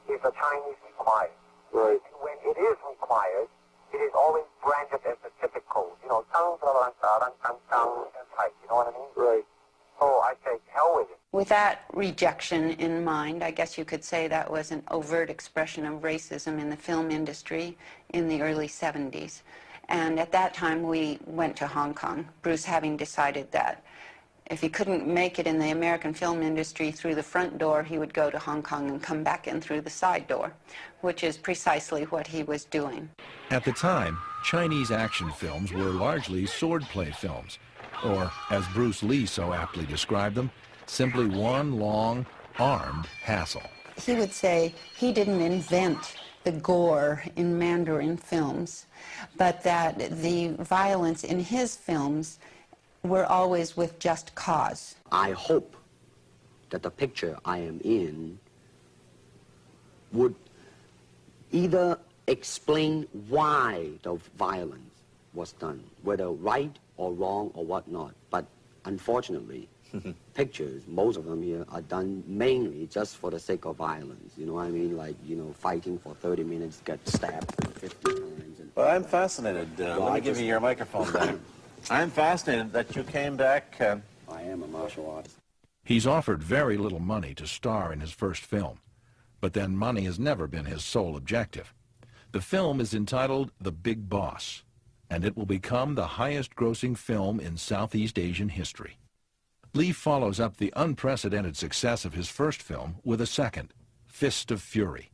is a Chinese required? Right. When it is required, it is always branded as the typical, you know, type, you know what I mean? Right. So I say, hell with it.
With that rejection in mind, I guess you could say that was an overt expression of racism in the film industry in the early 70s. And at that time, we went to Hong Kong, Bruce having decided that if he couldn't make it in the American film industry through the front door, he would go to Hong Kong and come back in through the side door, which is precisely what he was doing.
At the time, Chinese action films were largely swordplay films, or, as Bruce Lee so aptly described them, simply one long, armed hassle.
He would say he didn't invent the gore in Mandarin films, but that the violence in his films were always with just cause.
I hope that the picture I am in would either explain why the violence was done, whether right or wrong or whatnot. But unfortunately, pictures, most of them here, are done mainly just for the sake of violence. You know what I mean? Like, you know, fighting for 30 minutes, get stabbed 50 times.
Well, I'm fascinated. Let me give you your microphone back. I'm fascinated that you came back.
I am a martial artist.
He's offered very little money to star in his first film, but then money has never been his sole objective. The film is entitled The Big Boss, and it will become the highest-grossing film in Southeast Asian history. Lee follows up the unprecedented success of his first film with a second, Fist of Fury.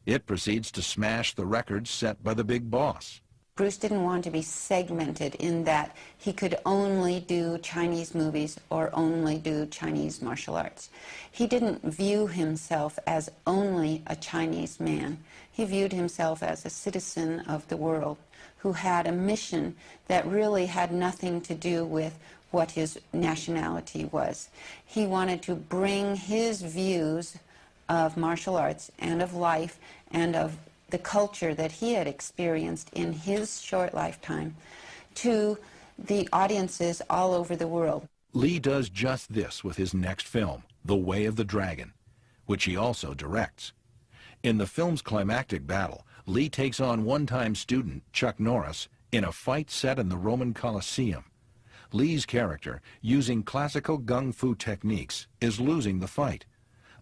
It proceeds to smash the records set by The Big Boss.
Bruce didn't want to be segmented in that he could only do Chinese movies or only do Chinese martial arts. He didn't view himself as only a Chinese man. He viewed himself as a citizen of the world who had a mission that really had nothing to do with what his nationality was. He wanted to bring his views of martial arts and of life and of the culture that he had experienced in his short lifetime to the audiences all over the world.
Lee does just this with his next film, The Way of the Dragon, which he also directs. In the film's climactic battle, Lee takes on one-time student Chuck Norris in a fight set in the Roman Colosseum. Lee's character, using classical gung fu techniques, is losing the fight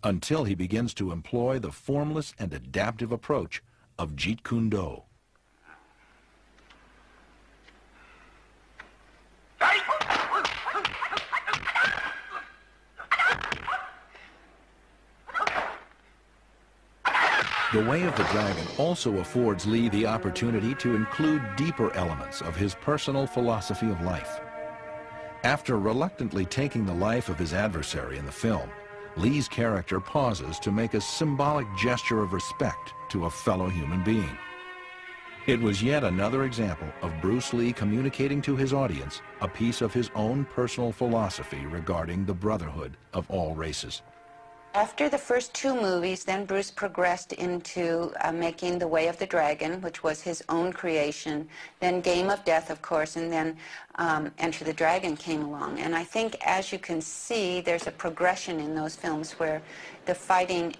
until he begins to employ the formless and adaptive approach of Jeet Kune Do. The Way of the Dragon also affords Lee the opportunity to include deeper elements of his personal philosophy of life. After reluctantly taking the life of his adversary in the film, Lee's character pauses to make a symbolic gesture of respect to a fellow human being. It was yet another example of Bruce Lee communicating to his audience a piece of his own personal philosophy regarding the brotherhood of all races.
After the first two movies, then Bruce progressed into making The Way of the Dragon, which was his own creation, then Game of Death, of course, and then Enter the Dragon came along. And I think, as you can see, there's a progression in those films where the fighting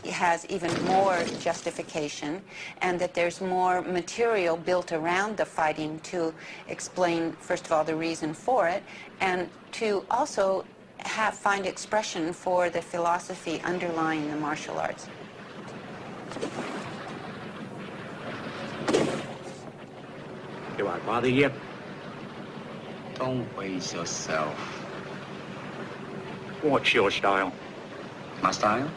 has even more justification and that there's more material built around the fighting to explain, first of all, the reason for it, and to also find expression for the philosophy underlying the martial arts.
Do I bother you?
Don't waste yourself.
What's your style?
My style?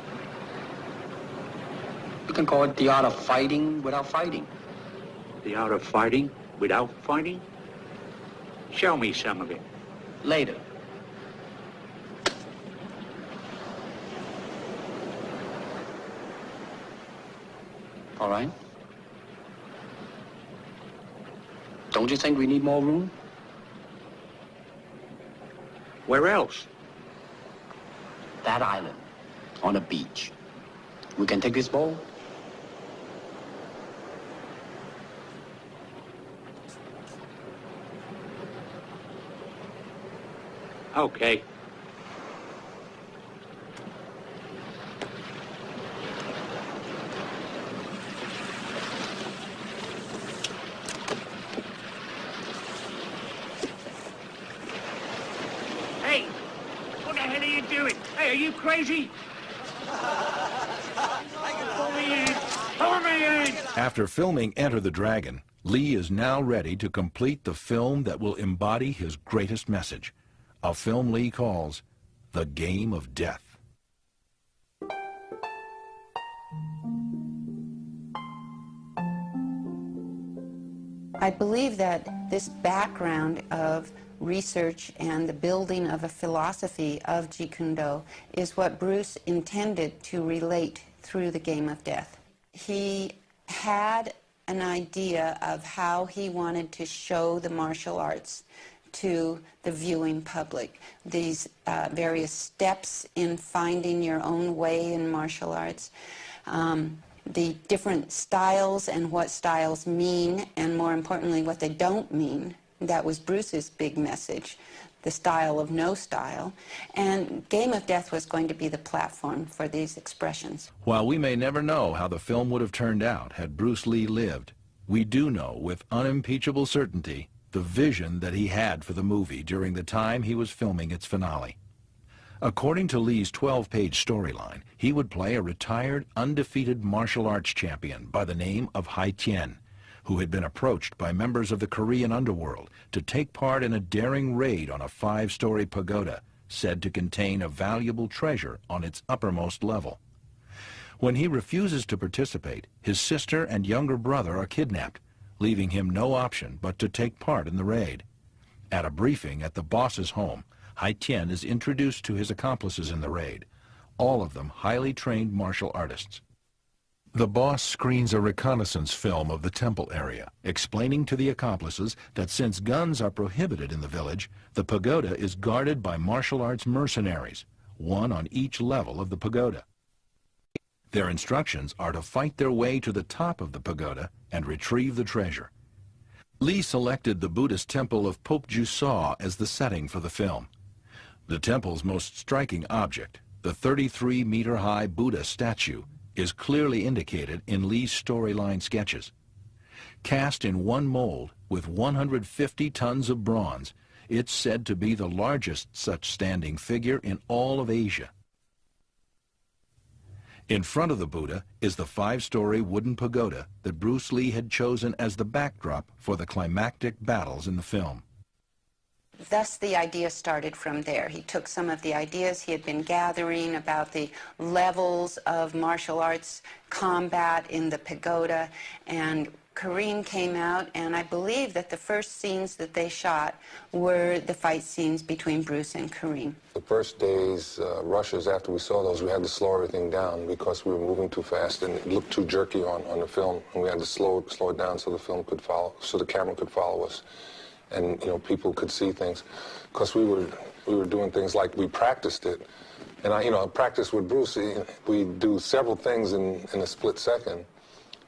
You can call it the art of fighting without fighting.
The art of fighting without fighting? Show me some of it.
Later. All right. Don't you think we need more room?
Where else?
That island, on the beach. We can take this boat.
Okay. Hey, what the hell are you doing? Hey, are you crazy? Pull me in! Pull me in!
After filming Enter the Dragon, Lee is now ready to complete the film that will embody his greatest message, a film Lee calls The Game of Death.
I believe that this background of research and the building of a philosophy of Jeet Kune Do is what Bruce intended to relate through The Game of Death. He had an idea of how he wanted to show the martial arts to the viewing public. These various steps in finding your own way in martial arts, the different styles and what styles mean, and more importantly, what they don't mean. That was Bruce's big message, the style of no style. And Game of Death was going to be the platform for these expressions.
While we may never know how the film would have turned out had Bruce Lee lived, we do know with unimpeachable certainty the vision that he had for the movie during the time he was filming its finale. According to Lee's 12-page storyline, he would play a retired, undefeated martial arts champion by the name of Hoi-Chuen, who had been approached by members of the Korean underworld to take part in a daring raid on a 5-story pagoda said to contain a valuable treasure on its uppermost level. When he refuses to participate, his sister and younger brother are kidnapped, leaving him no option but to take part in the raid. At a briefing at the boss's home, Hoi-Chuen is introduced to his accomplices in the raid, all of them highly trained martial artists. The boss screens a reconnaissance film of the temple area, explaining to the accomplices that since guns are prohibited in the village, the pagoda is guarded by martial arts mercenaries, one on each level of the pagoda. Their instructions are to fight their way to the top of the pagoda and retrieve the treasure. Lee selected the Buddhist temple of Pope Jusaw as the setting for the film. The temple's most striking object, the 33-meter-high Buddha statue, is clearly indicated in Lee's storyline sketches. Cast in one mold with 150 tons of bronze, it's said to be the largest such standing figure in all of Asia. In front of the Buddha is the 5-story wooden pagoda that Bruce Lee had chosen as the backdrop for the climactic battles in the film.
Thus, the idea started from there. He took some of the ideas he had been gathering about the levels of martial arts combat in the pagoda, and Kareem came out, and I believe that the first scenes that they shot were the fight scenes between Bruce and Kareem.
The first days, rushes after we saw those, we had to slow everything down because we were moving too fast and it looked too jerky on the film, and we had to slow it down so the film could follow, so the camera could follow us. And, you know, people could see things, because we were doing things like we practiced it. And I practiced with Bruce. We do several things in a split second,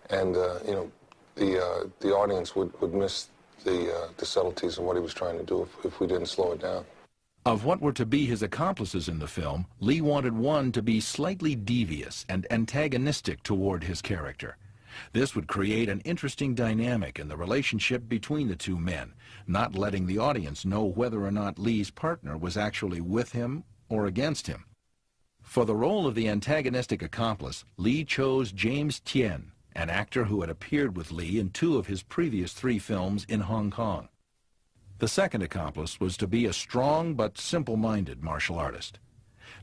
and the audience would miss the subtleties of what he was trying to do if we didn't slow it down.
Of what were to be his accomplices in the film, Lee wanted one to be slightly devious and antagonistic toward his character. This would create an interesting dynamic in the relationship between the two men, not letting the audience know whether or not Lee's partner was actually with him or against him. For the role of the antagonistic accomplice, Lee chose James Tien, an actor who had appeared with Lee in 2 of his previous 3 films in Hong Kong. The second accomplice was to be a strong but simple-minded martial artist.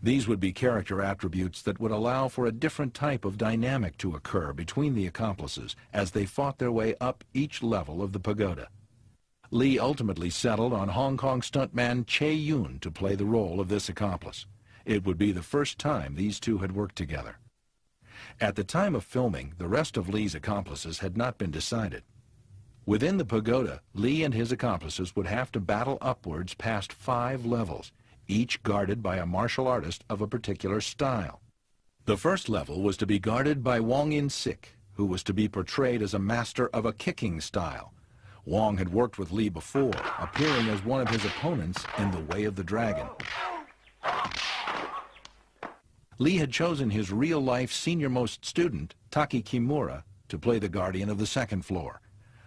These would be character attributes that would allow for a different type of dynamic to occur between the accomplices as they fought their way up each level of the pagoda. Lee ultimately settled on Hong Kong stuntman Che Yun to play the role of this accomplice. It would be the first time these two had worked together. At the time of filming, the rest of Lee's accomplices had not been decided. Within the pagoda, Lee and his accomplices would have to battle upwards past 5 levels, each guarded by a martial artist of a particular style. The first level was to be guarded by Wong In-sik, who was to be portrayed as a master of a kicking style. Wong had worked with Lee before, appearing as one of his opponents in The Way of the Dragon. Lee had chosen his real-life senior-most student, Taki Kimura, to play the guardian of the second floor.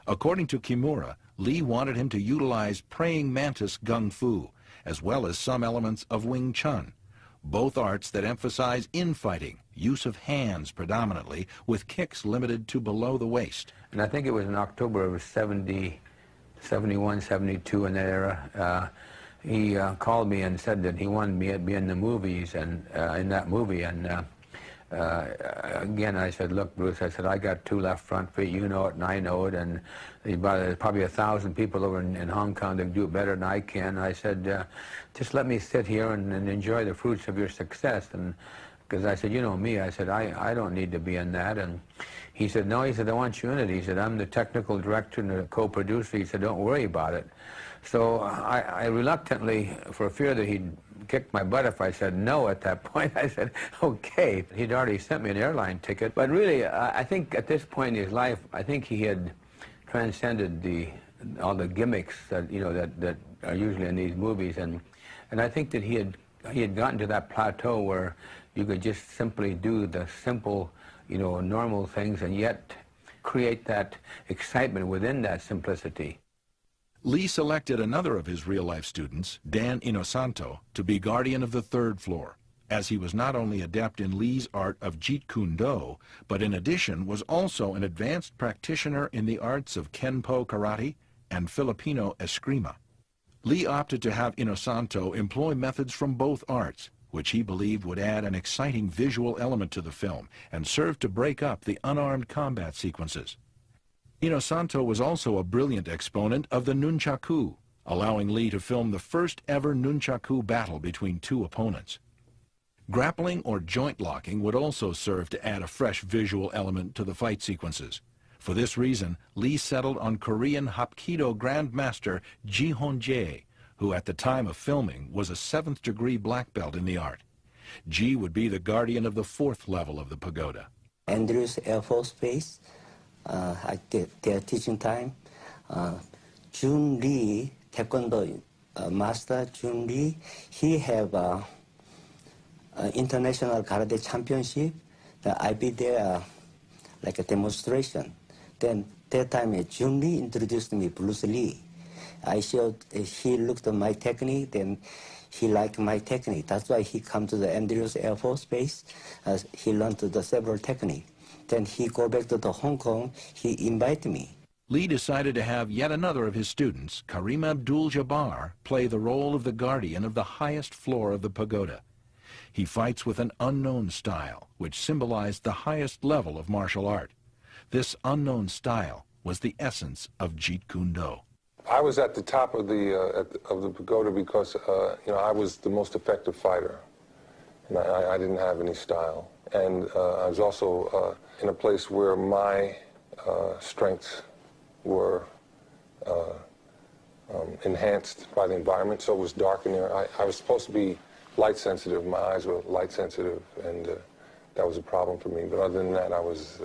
According to Kimura, Lee wanted him to utilize praying mantis gung fu, as well as some elements of Wing Chun, both arts that emphasize infighting, use of hands predominantly, with kicks limited to below the waist.
And I think it was in October of 71, 72, in that era, he called me and said that he wanted me to be in the movies, and in that movie, and again, I said, look, Bruce, I said, I got 2 left front feet, you know it and I know it, and there's probably 1,000 people over in Hong Kong that do it better than I can. I said, just let me sit here and enjoy the fruits of your success. And because I said, you know me, I said, I don't need to be in that. And he said, no, he said, I want you in it. He said, I'm the technical director and the co-producer. He said, don't worry about it. So I reluctantly, for fear that he'd kick my butt if I said no at that point, I said, okay. He'd already sent me an airline ticket. But really, I think at this point in his life, I think he had transcended all the gimmicks that, that are usually in these movies. And I think that he had gotten to that plateau where you could just simply do the simple, normal things and yet create that excitement within that simplicity.
Lee selected another of his real-life students, Dan Inosanto, to be guardian of the 3rd floor, as he was not only adept in Lee's art of Jeet Kune Do, but in addition was also an advanced practitioner in the arts of Kenpo karate and Filipino eskrima. Lee opted to have Inosanto employ methods from both arts, which he believed would add an exciting visual element to the film and serve to break up the unarmed combat sequences. Inosanto was also a brilliant exponent of the nunchaku, allowing Lee to film the first ever nunchaku battle between two opponents. Grappling or joint locking would also serve to add a fresh visual element to the fight sequences. For this reason, Lee settled on Korean Hapkido Grandmaster Ji Hon-jae, who at the time of filming was a 7th degree black belt in the art. Ji would be the guardian of the 4th level of the pagoda.
Andrews Air Force Base, I did their teaching time. Jun Lee, Taekwondo master Jun Lee, he have international karate championship. I be there like a demonstration. Then that time Jun Lee introduced me Bruce Lee. I showed, he looked at my technique, then he liked my technique. That's why he come to the Andrews Air Force Base. He learned the several techniques. Then he go back to the Hong Kong, he invited me.
Lee decided to have yet another of his students, Karim Abdul-Jabbar, play the role of the guardian of the highest floor of the pagoda. He fights with an unknown style, which symbolized the highest level of martial art. This unknown style was the essence of Jeet Kune Do.
I was at the top of the pagoda because I was the most effective fighter, and I didn't have any style. And I was also in a place where my strengths were enhanced by the environment, so it was dark in there. I was supposed to be light sensitive. My eyes were light sensitive, and that was a problem for me. But other than that, I was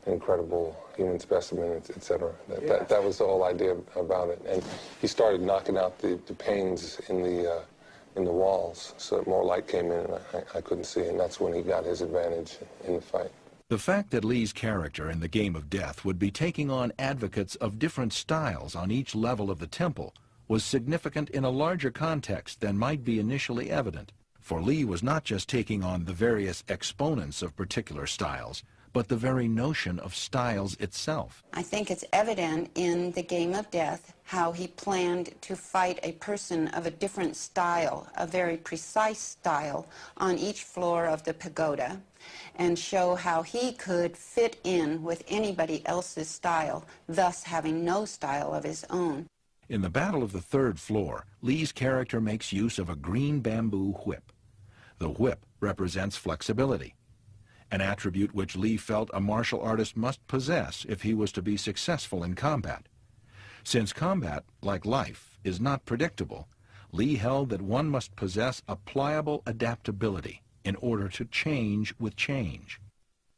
an incredible human specimen, etc. That was the whole idea about it. And he started knocking out the panes in the walls, so that more light came in, and I couldn't see. And that's when he got his advantage in the fight.
The fact that Lee's character in the Game of Death would be taking on advocates of different styles on each level of the temple was significant in a larger context than might be initially evident. For Lee was not just taking on the various exponents of particular styles, but the very notion of styles itself.
I think it's evident in the Game of Death how he planned to fight a person of a different style, a very precise style, on each floor of the pagoda, and show how he could fit in with anybody else's style, thus having no style of his own.
In the battle of the 3rd floor, Lee's character makes use of a green bamboo whip. The whip represents flexibility, an attribute which Lee felt a martial artist must possess if he was to be successful in combat. Since combat, like life, is not predictable, Lee held that one must possess a pliable adaptability in order to change with change.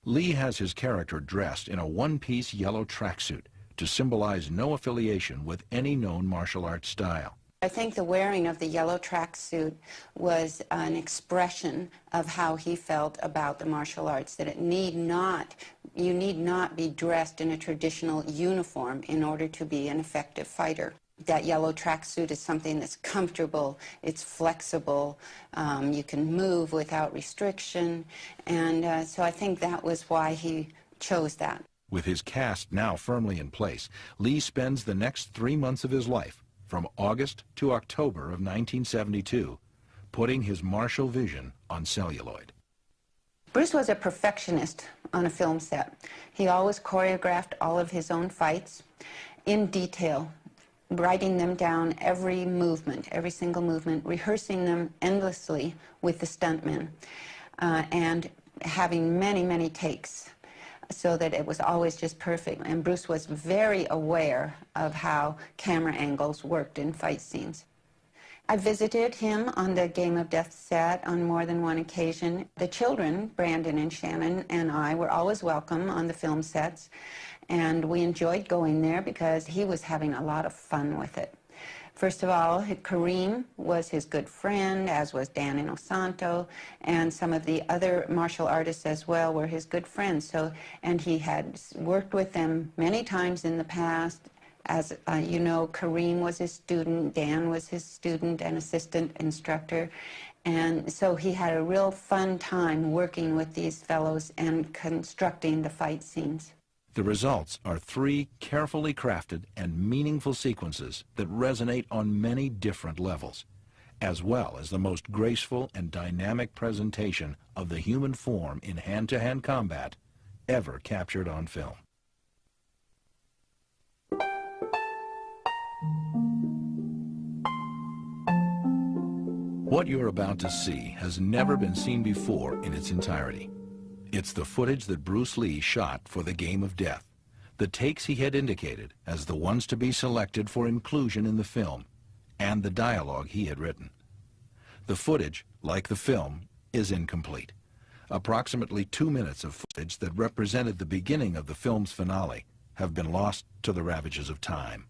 Lee has his character dressed in a one-piece yellow tracksuit to symbolize no affiliation with any known martial arts style.
I think the wearing of the yellow tracksuit was an expression of how he felt about the martial arts, that you need not be dressed in a traditional uniform in order to be an effective fighter. That yellow tracksuit is something that's comfortable, it's flexible, you can move without restriction, and so I think that was why he chose that.
With his cast now firmly in place, Lee spends the next 3 months of his life, from August to October of 1972, putting his martial vision on celluloid.
Bruce was a perfectionist on a film set. He always choreographed all of his own fights in detail, writing them down, every movement, every single movement, rehearsing them endlessly with the stuntmen, and having many, many takes, so that it was always just perfect. And Bruce was very aware of how camera angles worked in fight scenes. I visited him on the Game of Death set on more than one occasion. The children, Brandon and Shannon and I, were always welcome on the film sets, and we enjoyed going there because he was having a lot of fun with it. First of all, Kareem was his good friend, as was Dan Inosanto, and some of the other martial artists as well were his good friends. And he had worked with them many times in the past. As you know, Kareem was his student, Dan was his student and assistant instructor. And so he had a real fun time working with these fellows and constructing the fight scenes.
The results are 3 carefully crafted and meaningful sequences that resonate on many different levels, as well as the most graceful and dynamic presentation of the human form in hand-to-hand combat ever captured on film. What you're about to see has never been seen before in its entirety. It's the footage that Bruce Lee shot for The Game of Death, the takes he had indicated as the ones to be selected for inclusion in the film, and the dialogue he had written. The footage, like the film, is incomplete. Approximately 2 minutes of footage that represented the beginning of the film's finale have been lost to the ravages of time.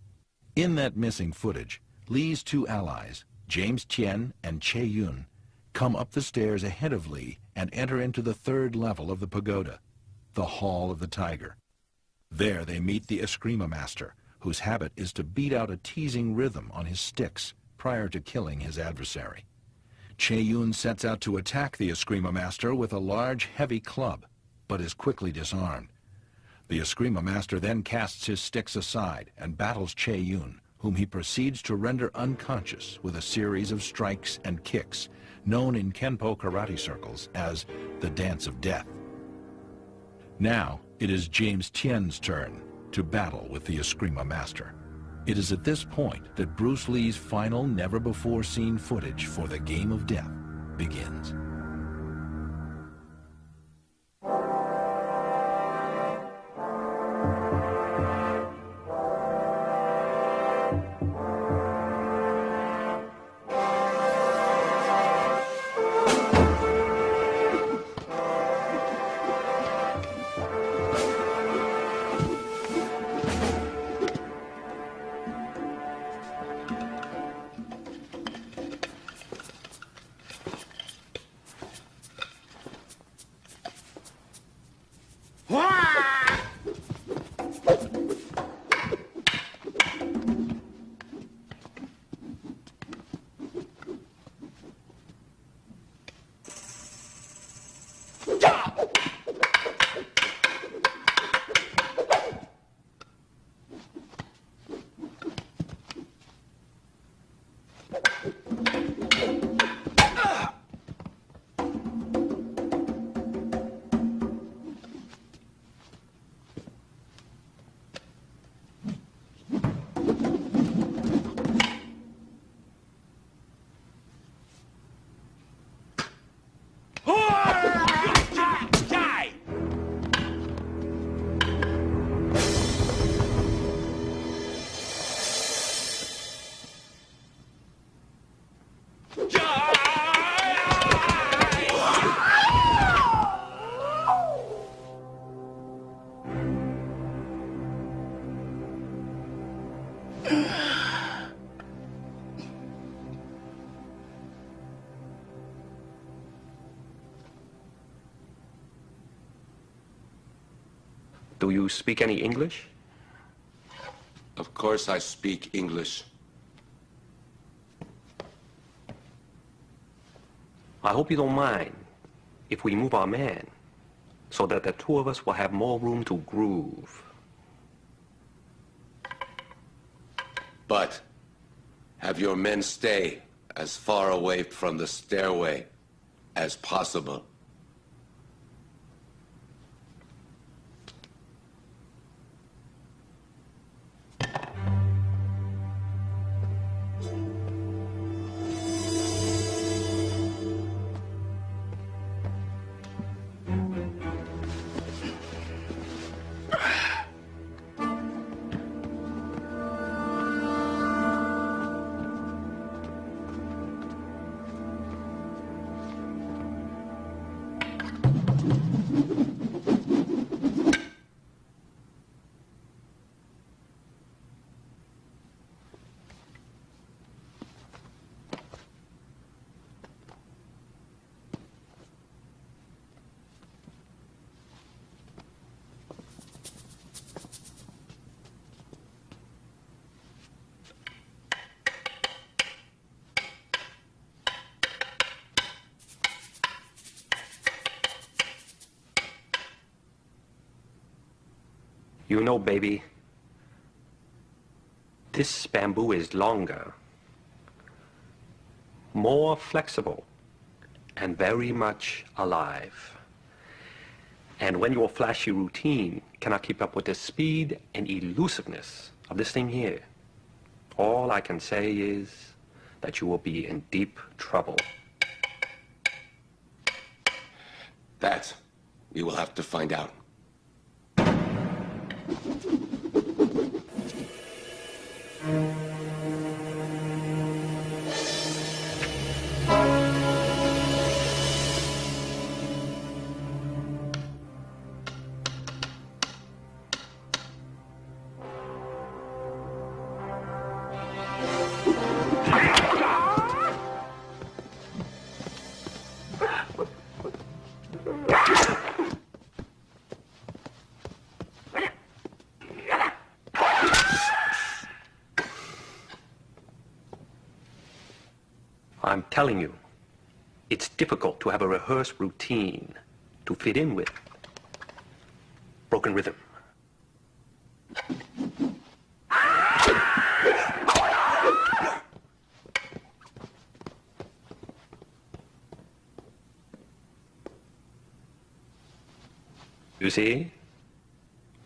In that missing footage, Lee's two allies, James Tien and Che Yun, come up the stairs ahead of Lee and enter into the third level of the pagoda, the Hall of the Tiger. There they meet the Eskrima master, whose habit is to beat out a teasing rhythm on his sticks prior to killing his adversary. Che Yun sets out to attack the Eskrima master with a large, heavy club, but is quickly disarmed. The Eskrima master then casts his sticks aside and battles Che Yun, whom he proceeds to render unconscious with a series of strikes and kicks, known in Kenpo karate circles as the Dance of Death. Now, it is James Tien's turn to battle with the Eskrima master. It is at this point that Bruce Lee's final never-before-seen footage for The Game of Death begins.
Do you speak any English?
Of course I speak English.
I hope you don't mind if we move our man so that the two of us will have more room to groove.
But have your men stay as far away from the stairway as possible.
You know, baby, this bamboo is longer, more flexible, and very much alive. And when your flashy routine cannot keep up with the speed and elusiveness of this thing here, all I can say is that you will be in deep trouble.
That we will have to find out.
I'm telling you, it's difficult to have a rehearsed routine to fit in with. Broken rhythm. You see,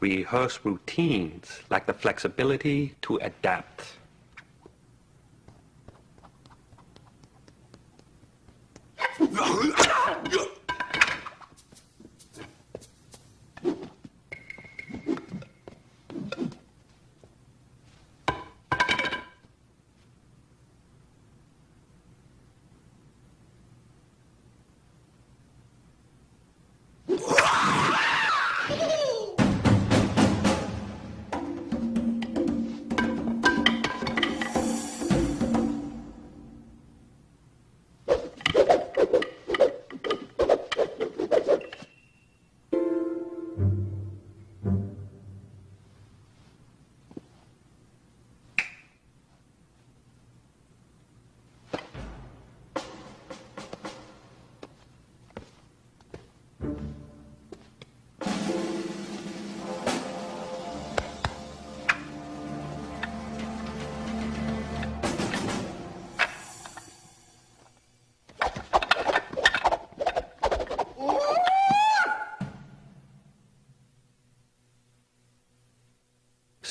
rehearse routines lack the flexibility to adapt.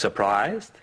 Surprised?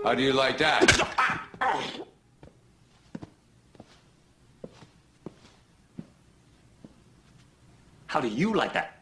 How do you like that?
How do you like that?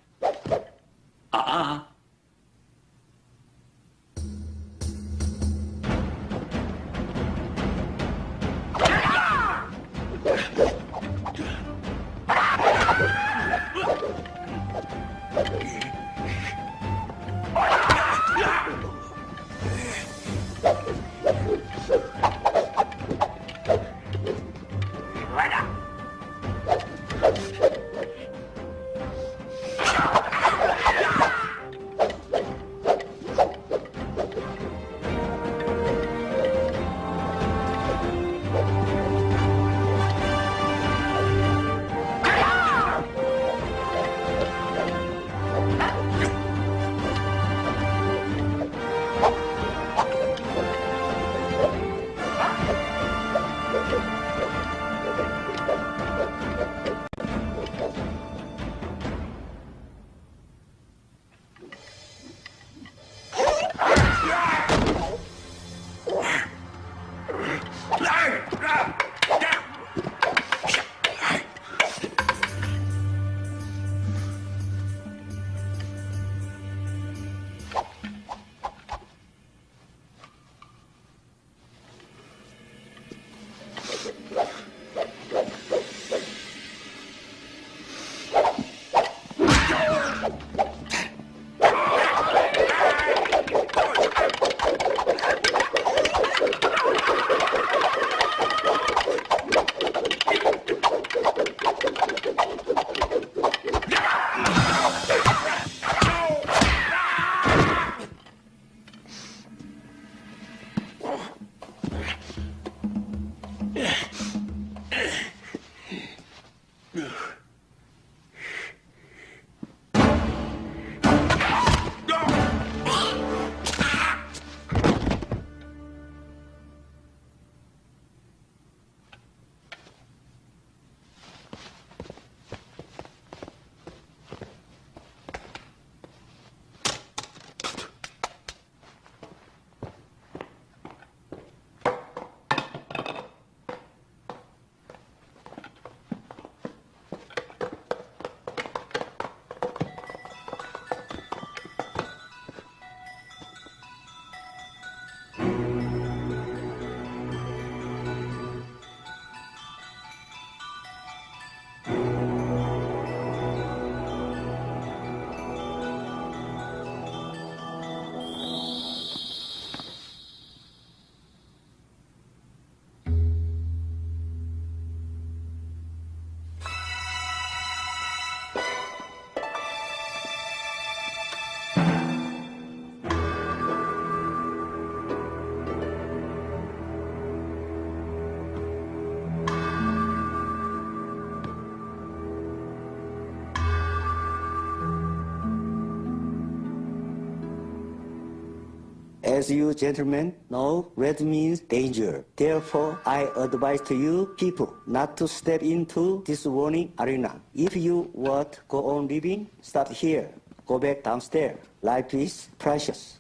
As you gentlemen know, red means danger. Therefore, I advise to you people not to step into this warning arena. If you want to go on living, stop here. Go back downstairs. Life is precious.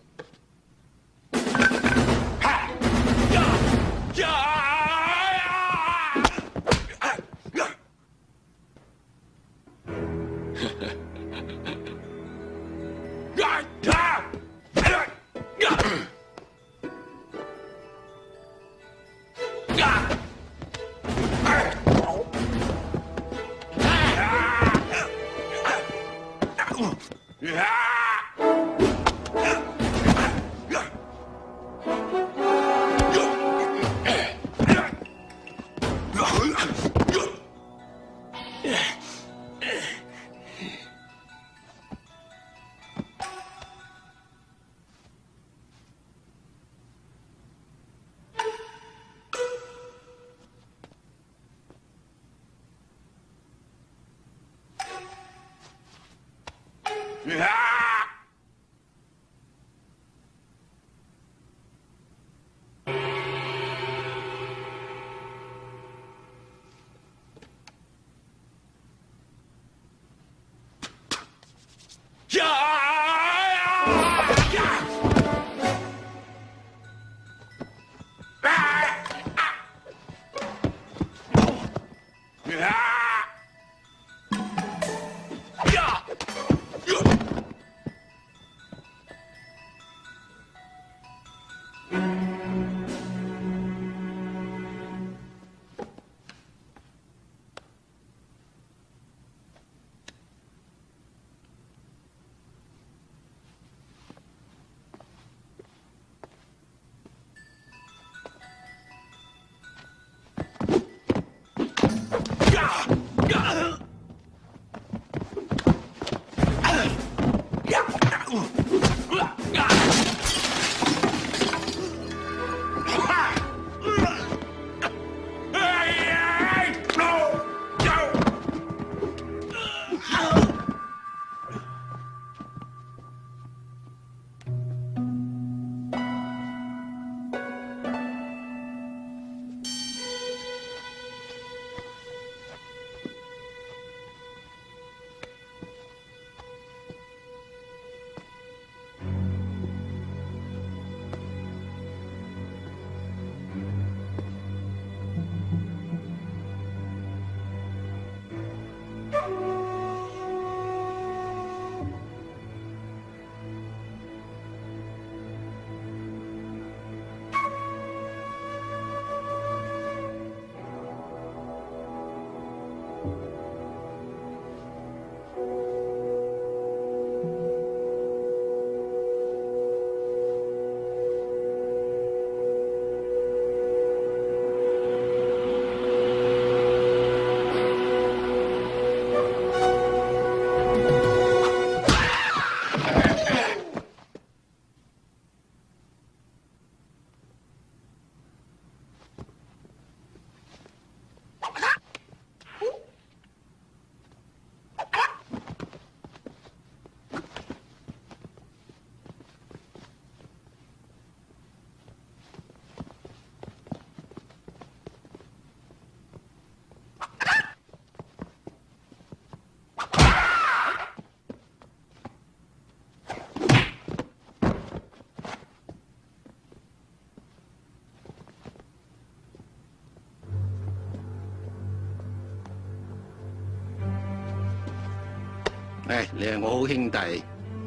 誒，你係我好兄弟，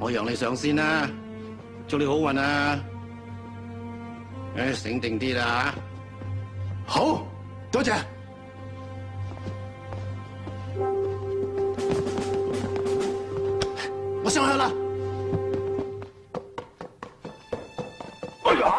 我讓你上先啦，祝你好運啊！誒，醒定啲啦嚇。好，多謝。我上去啦。哎呀！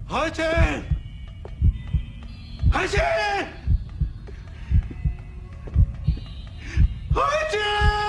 Hoi-Chuen! Hoi-Chuen! Hoi-Chuen!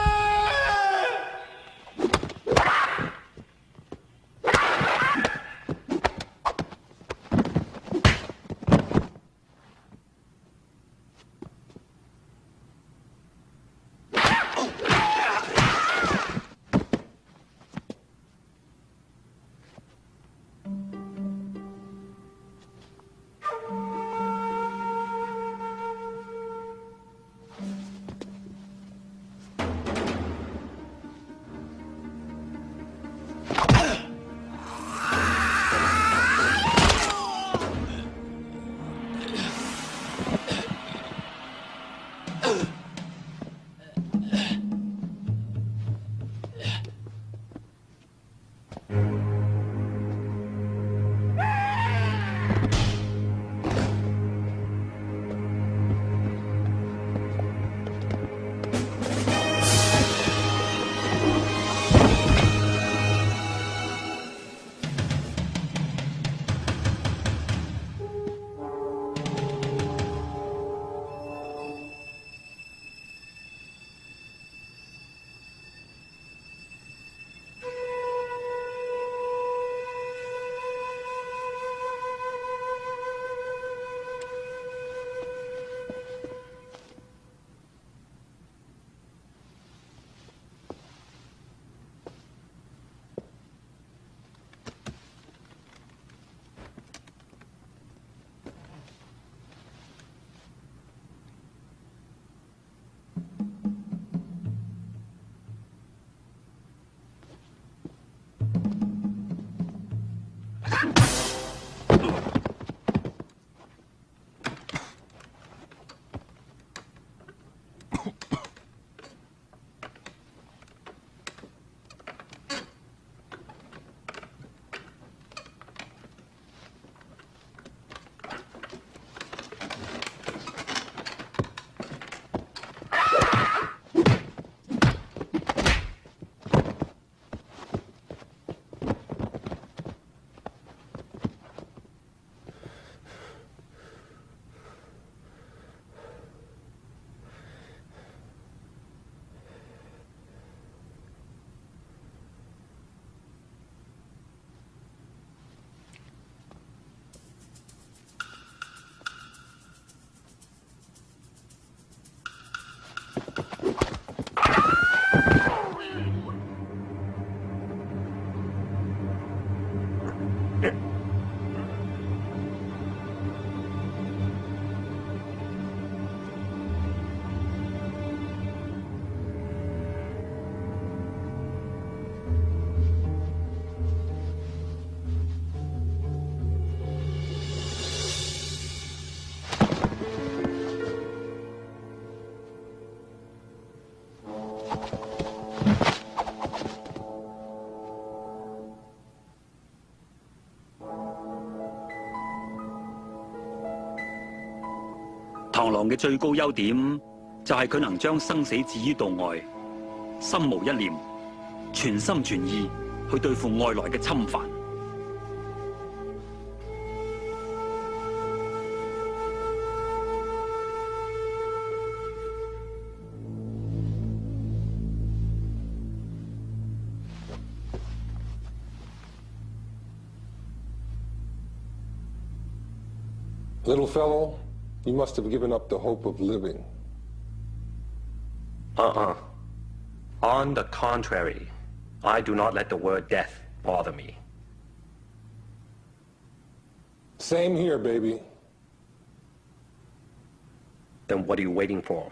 螳螂嘅最高優點就係佢能將生死置於度外，心無一念，全心全意去對付外來嘅侵犯。
Little fellow, you must have given up the hope of living.
On the contrary, I do not let the word death bother me.
Same here, baby.
Then what are you waiting for?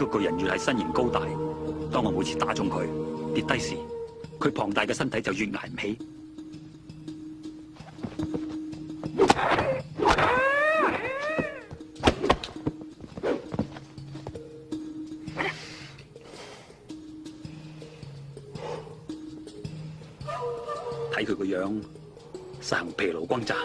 個巨人越係身形高大，當我每次打中佢跌低時，佢龐大嘅身體就越捱唔起。睇佢個樣，實行疲勞轟炸。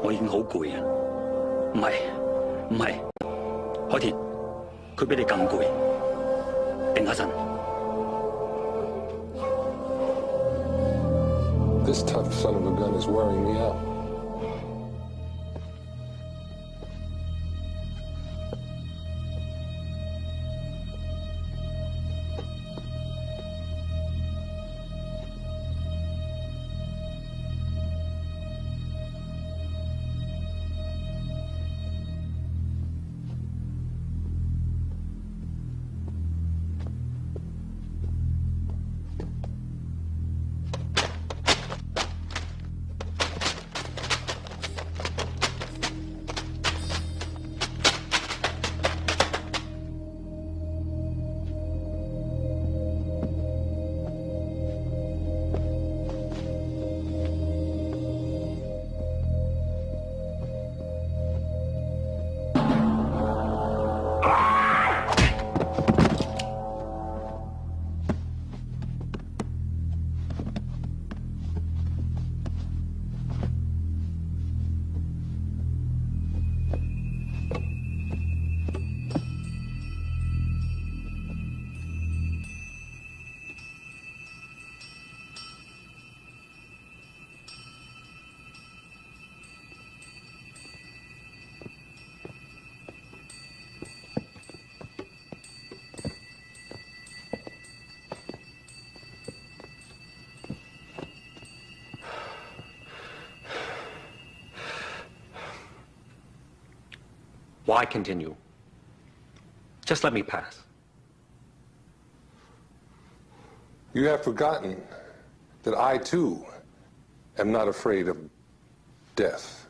我已經好攰啊！唔係，海田，佢比你更攰。定下陣。
This tough son of a gun is wearing me out.
Why continue? Just let me pass.
You have forgotten that I, too, am not afraid of death.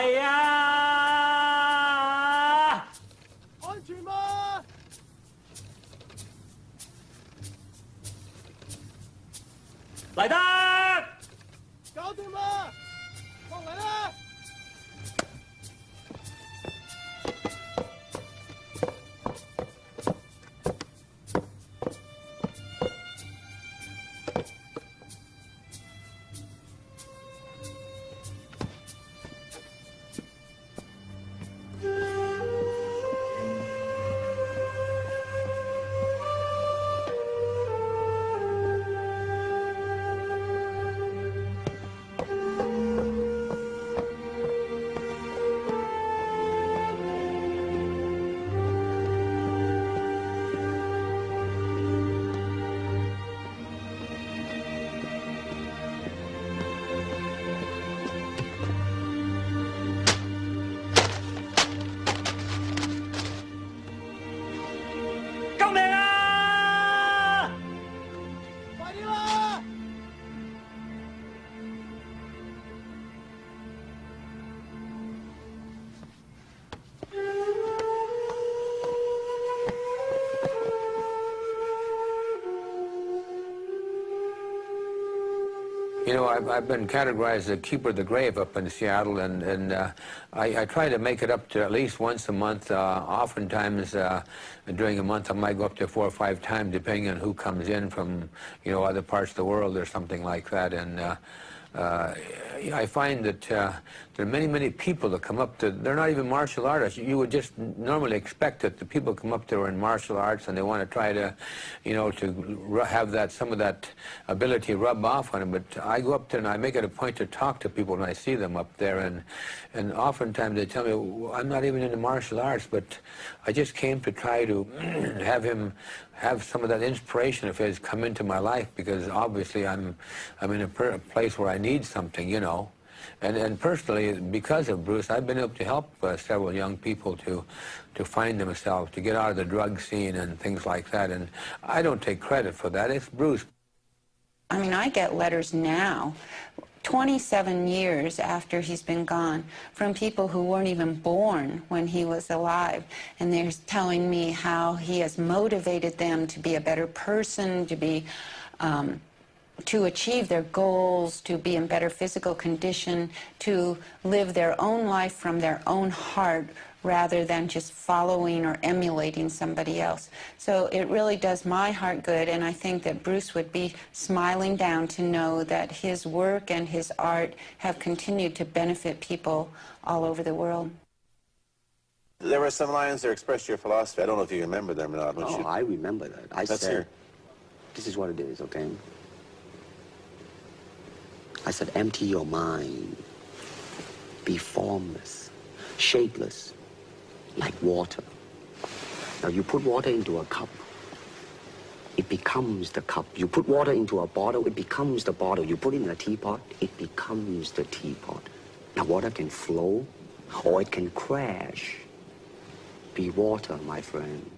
係啊！
安全嗎？
嚟得！
搞掂啦！落嚟啦！You
know, I've been categorized as a keeper of the grave up in Seattle, and I try to make it up to at least once a month. Oftentimes, during a month, I might go up to 4 or 5 times, depending on who comes in from, you know, other parts of the world or something like that. And I find that there are many, many people that come up to, they're not even martial artists. You would just normally expect that the people come up there in martial arts and they want to try to, you know, to have that, some of that ability rub off on them. But I go up there and I make it a point to talk to people when I see them up there, and oftentimes they tell me, well, I'm not even into martial arts, but I just came to try to have him have some of that inspiration of his come into my life, because obviously I'm in a place where I need something, you know. And personally, because of Bruce, I've been able to help several young people to find themselves, to get out of the drug scene and things like that. And I don't take credit for that. It's Bruce.
I mean, I get letters now, 27 years after he's been gone, from people who weren't even born when he was alive. And they're telling me how he has motivated them to be a better person, to be to achieve their goals, to be in better physical condition, to live their own life from their own heart rather than just following or emulating somebody else. So it really does my heart good, and I think that Bruce would be smiling down to know that his work and his art have continued to benefit people all over the world.
There were some lines that expressed your philosophy. I don't know if you remember them or not.
Oh, I remember that. I
Let's
said,
hear.
this is what it is, okay? I said, empty your mind. Be formless, shapeless, like water. Now, you put water into a cup, it becomes the cup. You put water into a bottle, it becomes the bottle. You put it in a teapot, it becomes the teapot. Now, water can flow, or it can crash. Be water, my friend.